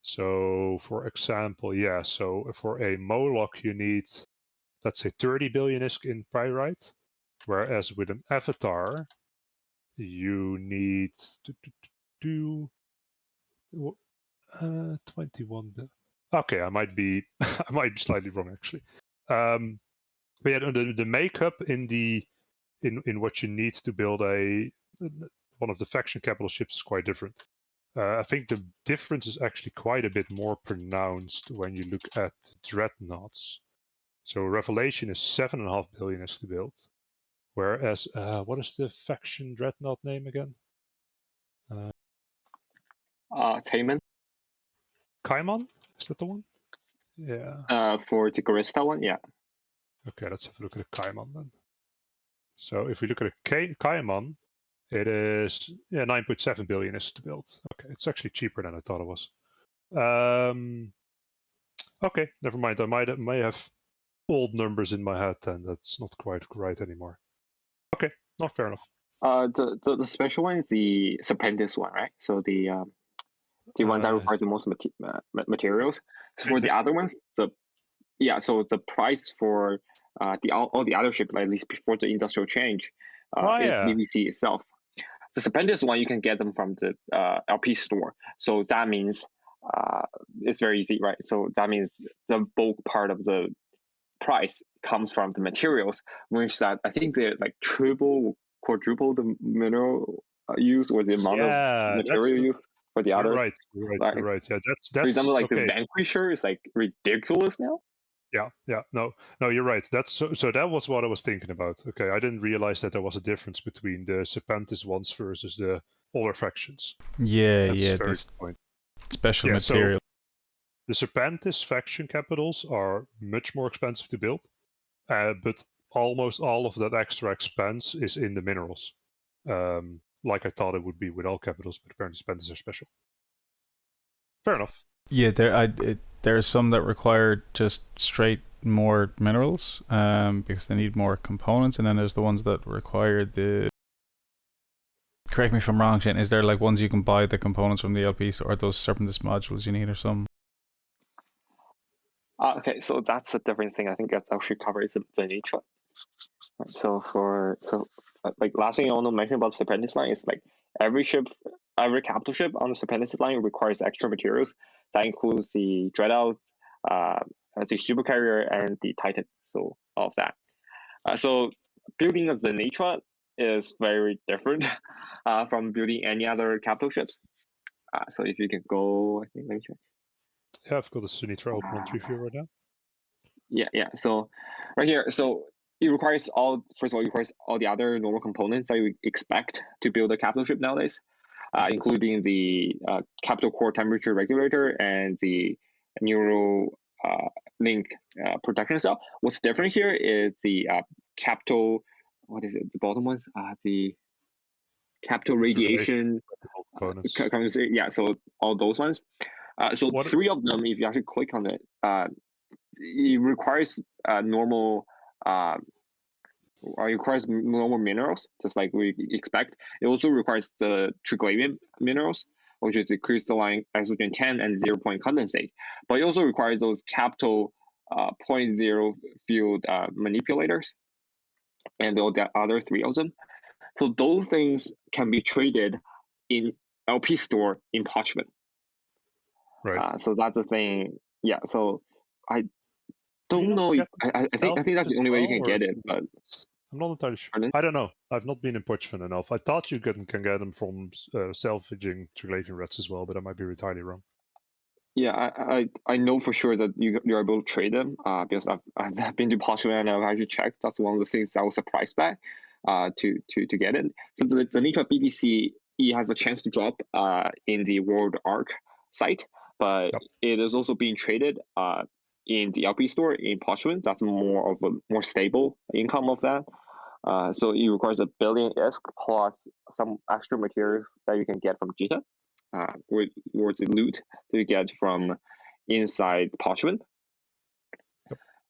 So for example, so for a Moloch, you need, let's say, 30 billion ISK in pyrite, whereas with an avatar, you need 21. Okay, I might be slightly wrong actually. But yeah, the makeup in what you need to build one of the faction capital ships is quite different. I think the difference is actually quite a bit more pronounced when you look at dreadnoughts. So Revelation is 7.5 billion is to build, whereas what is the faction dreadnought name again? Taman. Kaiman? Is that the one? Yeah. For the Garista one, yeah. Okay, let's have a look at a Kaiman then. So if we look at a Kaiman, it is 9.7 billion is to build. Okay, it's actually cheaper than I thought it was. Okay, never mind. I may have old numbers in my head, and that's not quite right anymore. Okay, not fair enough. The special one is the Serpentis one, right? So the one that requires the most materials. So for the other ones, so the price for all the other ships, at least before the industrial change, is BBC itself. The Serpentis one, you can get them from the LP store. So that means it's very easy, right? So that means the bulk part of the price comes from the materials, which that I think they're like quadruple the mineral use or the amount of material use for the others. You're right. Yeah, that's for example, like okay. The Vanquisher is like ridiculous now. Yeah. No, you're right. That's so that was what I was thinking about. Okay, I didn't realize that there was a difference between the Serpentis ones versus the older factions. This point. Special material. So the Serpentis faction capitals are much more expensive to build, but almost all of that extra expense is in the minerals. Like I thought it would be with all capitals, but apparently Serpentis are special. Fair enough. Yeah, there are some that require just straight more minerals because they need more components, and then there's the ones that require the correct me if I'm wrong, Shen, is there like ones you can buy the components from the LP store, or those Serpentis modules you need or something? Okay, so that's a different thing. I think that's actually covers the nature. Right, so like last thing I want to mention about the Serpentis line is like every capital ship on the Serpentis line requires extra materials. That includes the Dreadout, the Supercarrier, and the Titan. So all of that. So building a Zenitra is very different from building any other capital ships. So if you can go, I think let me check. Yeah, I've got the Zenitra open on Tree View right now. Yeah. So right here, so it requires first of all, it requires all the other normal components that you expect to build a capital ship nowadays, including the capital core temperature regulator and the neural link protection cell. What's different here is the capital, what is it? The bottom ones, the capital radiation components. Yeah, so all those ones. So three of them, if you actually click on it, it requires normal minerals, just like we expect. It also requires the triglavian minerals, which is the crystalline oxygen 10 and 0 point condensate. But it also requires those capital 0.0 field manipulators, and all the other three of them. So those things can be traded in LP store in Parchment. Right. So that's the thing. Yeah. So I don't know. I think that's the only way you can get it, but I'm not entirely sure. Pardon? I don't know. I've not been in Parchment enough. I thought you can get them from salvaging Triglavian rats as well, but I might be entirely wrong. Yeah, I know for sure that you're able to trade them because I've been to Parchment and I've actually checked. That's one of the things I was surprised by to get it. So the Zenitra BBC has a chance to drop in the World Arc site, but it is also being traded in the LP store in Parchment. That's more of a more stable income of that. So it requires 1 billion ISK plus some extra materials that you can get from Jita, or the loot that you get from inside Parchment.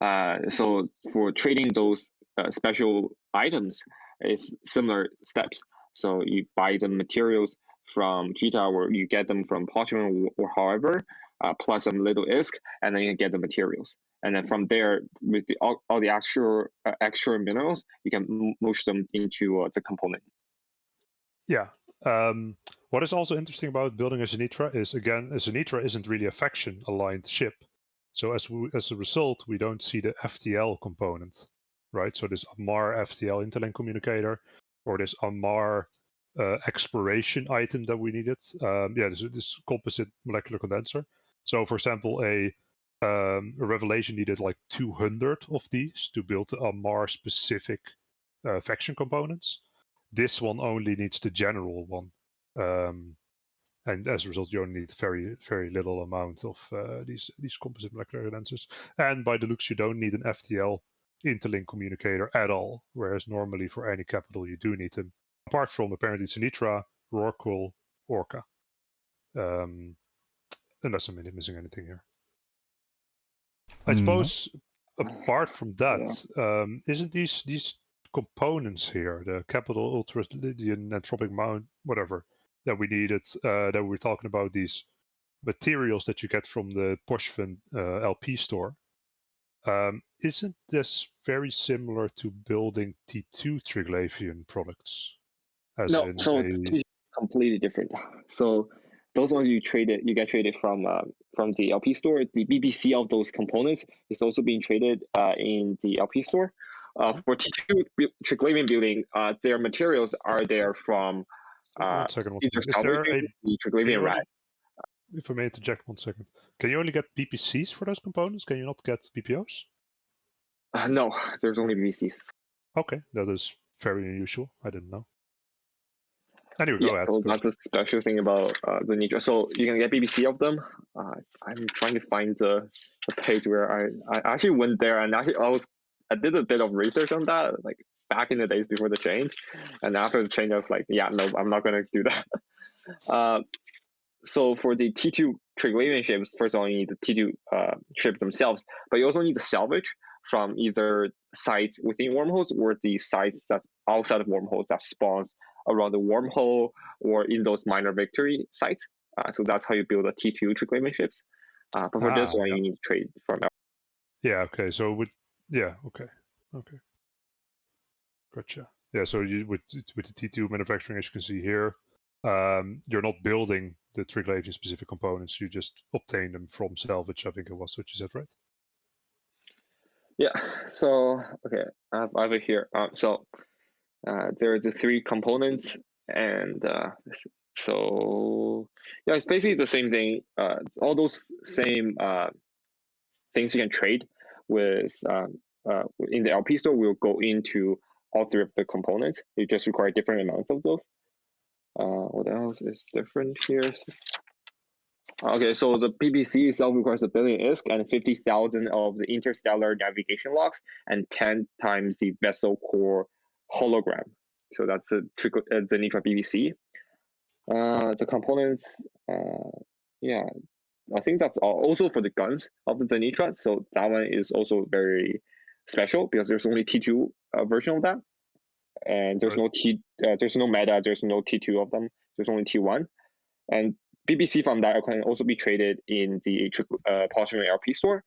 So for trading those special items, it's similar steps. So you buy the materials from Jita, or you get them from Parchment, or however, plus some little ISK, and then you get the materials. And then from there, with all the extra minerals, you can mush them into the component. Yeah. What is also interesting about building a Zenitra is, again, a Zenitra isn't really a faction-aligned ship. So as a result, we don't see the FTL component, right? So this Ammar FTL interlink communicator, or this Ammar exploration item that we needed. This composite molecular condenser. So for example, a Revelation needed like 200 of these to build the Ammar specific faction components. This one only needs the general one. And as a result, you only need very, very little amount of these composite molecular condensers. And by the looks, you don't need an FTL interlink communicator at all, whereas normally for any capital you do need them, apart from apparently Zenitra, Rorqual, Orca. Unless I'm missing anything here. I suppose, apart from that, isn't these components here, the capital ultra-Lydian anthropic mount, whatever, that we needed, that we're talking about, these materials that you get from the Poshvin LP store, isn't this very similar to building T2 Triglavian products? No, so it's completely different. So those ones you get traded from the LP store. The BBC of those components is also being traded in the LP store. For T2 Triglavian building, their materials are there from one second. Is there the Triglavian rat. If I may interject 1 second, can you only get BPCs for those components? Can you not get BPOs? No, there's only BPCs. Okay, that is very unusual. I didn't know. Anyway, yeah, go ahead. So that's a special thing about the Zenitra. So you can get BBC of them. I'm trying to find the page where I actually went there, and actually I did a bit of research on that, like back in the days before the change. And after the change, I was like, yeah, no, I'm not going to do that. So for the T2 Triglavian ships, first of all, you need the T2 ships themselves, but you also need to salvage from either sites within wormholes or the sites that outside of wormholes that spawns around the wormhole or in those minor victory sites. So that's how you build a T2 Trig ships. But for this one, you need to trade from. Yeah. Okay. So Okay. Gotcha. Yeah. So with the T2 manufacturing, as you can see here, you're not building the Trig specific components. You just obtain them from salvage. I think it was what you said, right? Yeah. So okay, I have it here. There are the 3 components, and so yeah, it's basically the same thing. All those same things you can trade with in the LP store will go into all 3 of the components. You just require different amounts of those. What else is different here? Okay, so the PBC itself requires 1 billion ISK and 50,000 of the interstellar navigation logs and 10 times the vessel core hologram. So that's the Zenitra PBC. The components, yeah, I think that's all. Also for the guns of the Zenitra, so that one is also very special because there's only T2 version of that, and there's no there's no meta, there's no T2 of them. There's only T1, and BBC from that can also be traded in the Posturing LP store.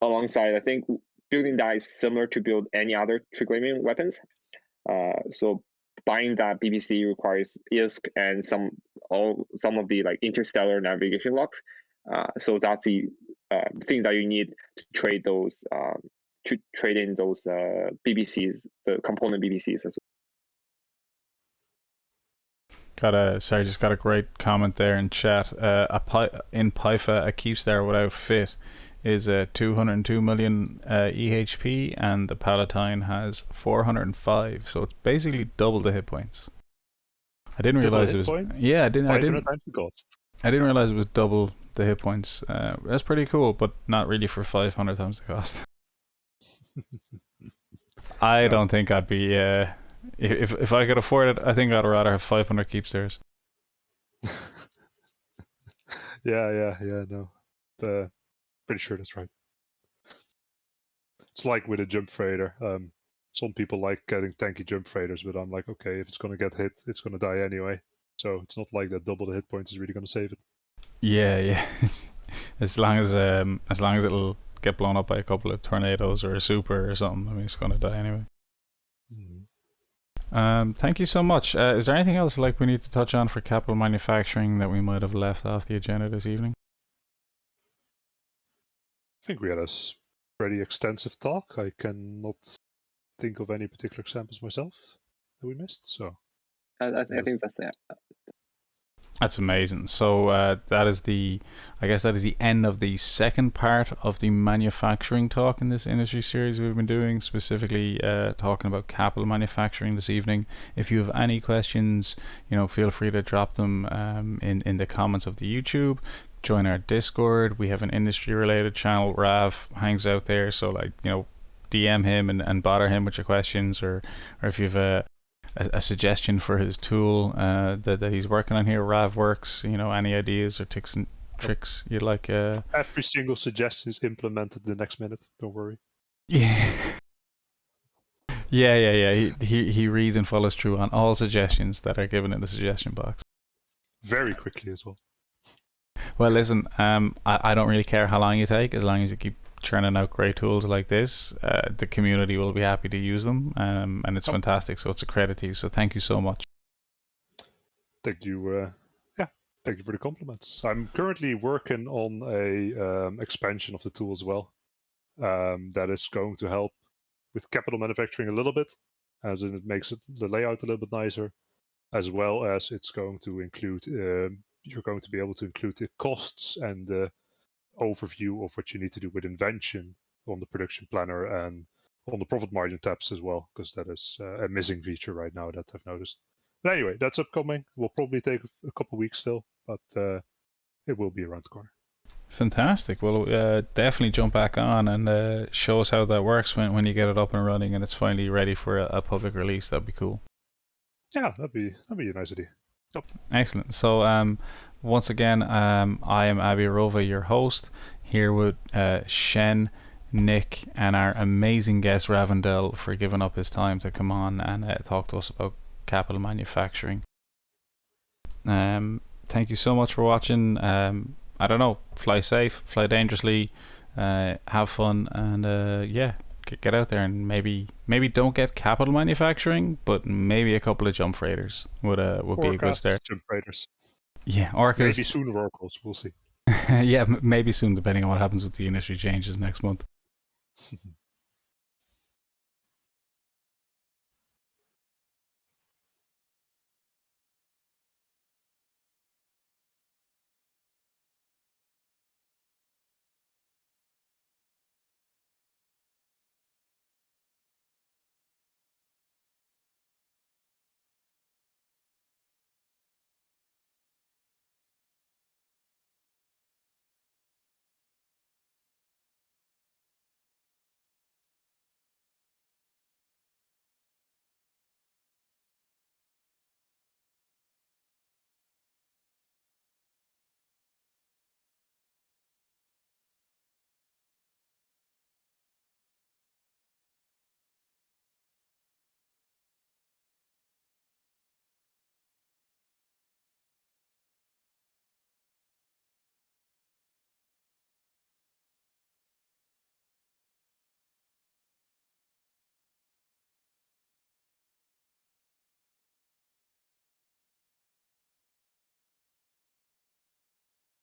Alongside, I think building that is similar to build any other Trig weapons. So buying that BBC requires ISK and some of the like interstellar navigation logs. So that's the thing that you need to trade those to trade in those BBCs, the component BBCs as well. Just got a great comment there in chat. In Pyfa, a Keepstar without fit is 202 million EHP, and the Palatine has 405. So it's basically double the hit points. I didn't realize it was. Yeah, I didn't realize it was double the hit points. That's pretty cool, but not really for 500 times the cost. I don't think I'd be. If I could afford it, I think I'd rather have 500 Keepstars. No. Pretty sure that's right. It's like with a jump freighter. Some people like getting tanky jump freighters, but I'm like, okay, if it's gonna get hit, it's gonna die anyway. So it's not like that double the hit points is really gonna save it. Yeah. as long as it'll get blown up by a couple of tornadoes or a super or something, I mean, it's gonna die anyway. Thank you so much. Is there anything else we need to touch on for capital manufacturing that we might have left off the agenda this evening? I think we had a pretty extensive talk. I cannot think of any particular examples myself that we missed. So I think that's it. That's amazing. So that is the end of the second part of the manufacturing talk in this industry series we've been doing, specifically talking about capital manufacturing this evening. If you have any questions, feel free to drop them in the comments of the YouTube. Join our Discord. We have an industry related channel. Rav hangs out there, so DM him and bother him with your questions, or if you have a suggestion for his tool that he's working on here. Rav works, any ideas or tips and tricks you'd like. Every single suggestion is implemented the next minute. Don't worry. Yeah. He reads and follows through on all suggestions that are given in the suggestion box. Very quickly as well. Well, listen, I don't really care how long you take, as long as you keep churning out great tools like this. The community will be happy to use them, and it's fantastic. So it's a credit to you. So thank you so much. Thank you. Thank you for the compliments. I'm currently working on a expansion of the tool as well. That is going to help with capital manufacturing a little bit, as in it makes the layout a little bit nicer, as well as it's going to include. You're going to be able to include the costs and the overview of what you need to do with invention on the production planner and on the profit margin tabs as well, because that is a missing feature right now that I've noticed. But anyway, that's upcoming. It will probably take a couple of weeks still, but it will be around the corner. Fantastic. Well, definitely jump back on and show us how that works when you get it up and running and it's finally ready for a public release. That'd be cool. Yeah, that'd be a nice idea. Yep. Excellent. So once again, I am Abbie Rova, your host, here with Shen, Nick, and our amazing guest Ravandel for giving up his time to come on and talk to us about capital manufacturing. Thank you so much for watching. I don't know, fly safe, fly dangerously, have fun, and yeah, get out there and maybe don't get capital manufacturing, but maybe a couple of jump freighters would be a good start. Jump freighters. Yeah, orcas. Maybe soon oracles. We'll see. Yeah, maybe soon, depending on what happens with the industry changes next month.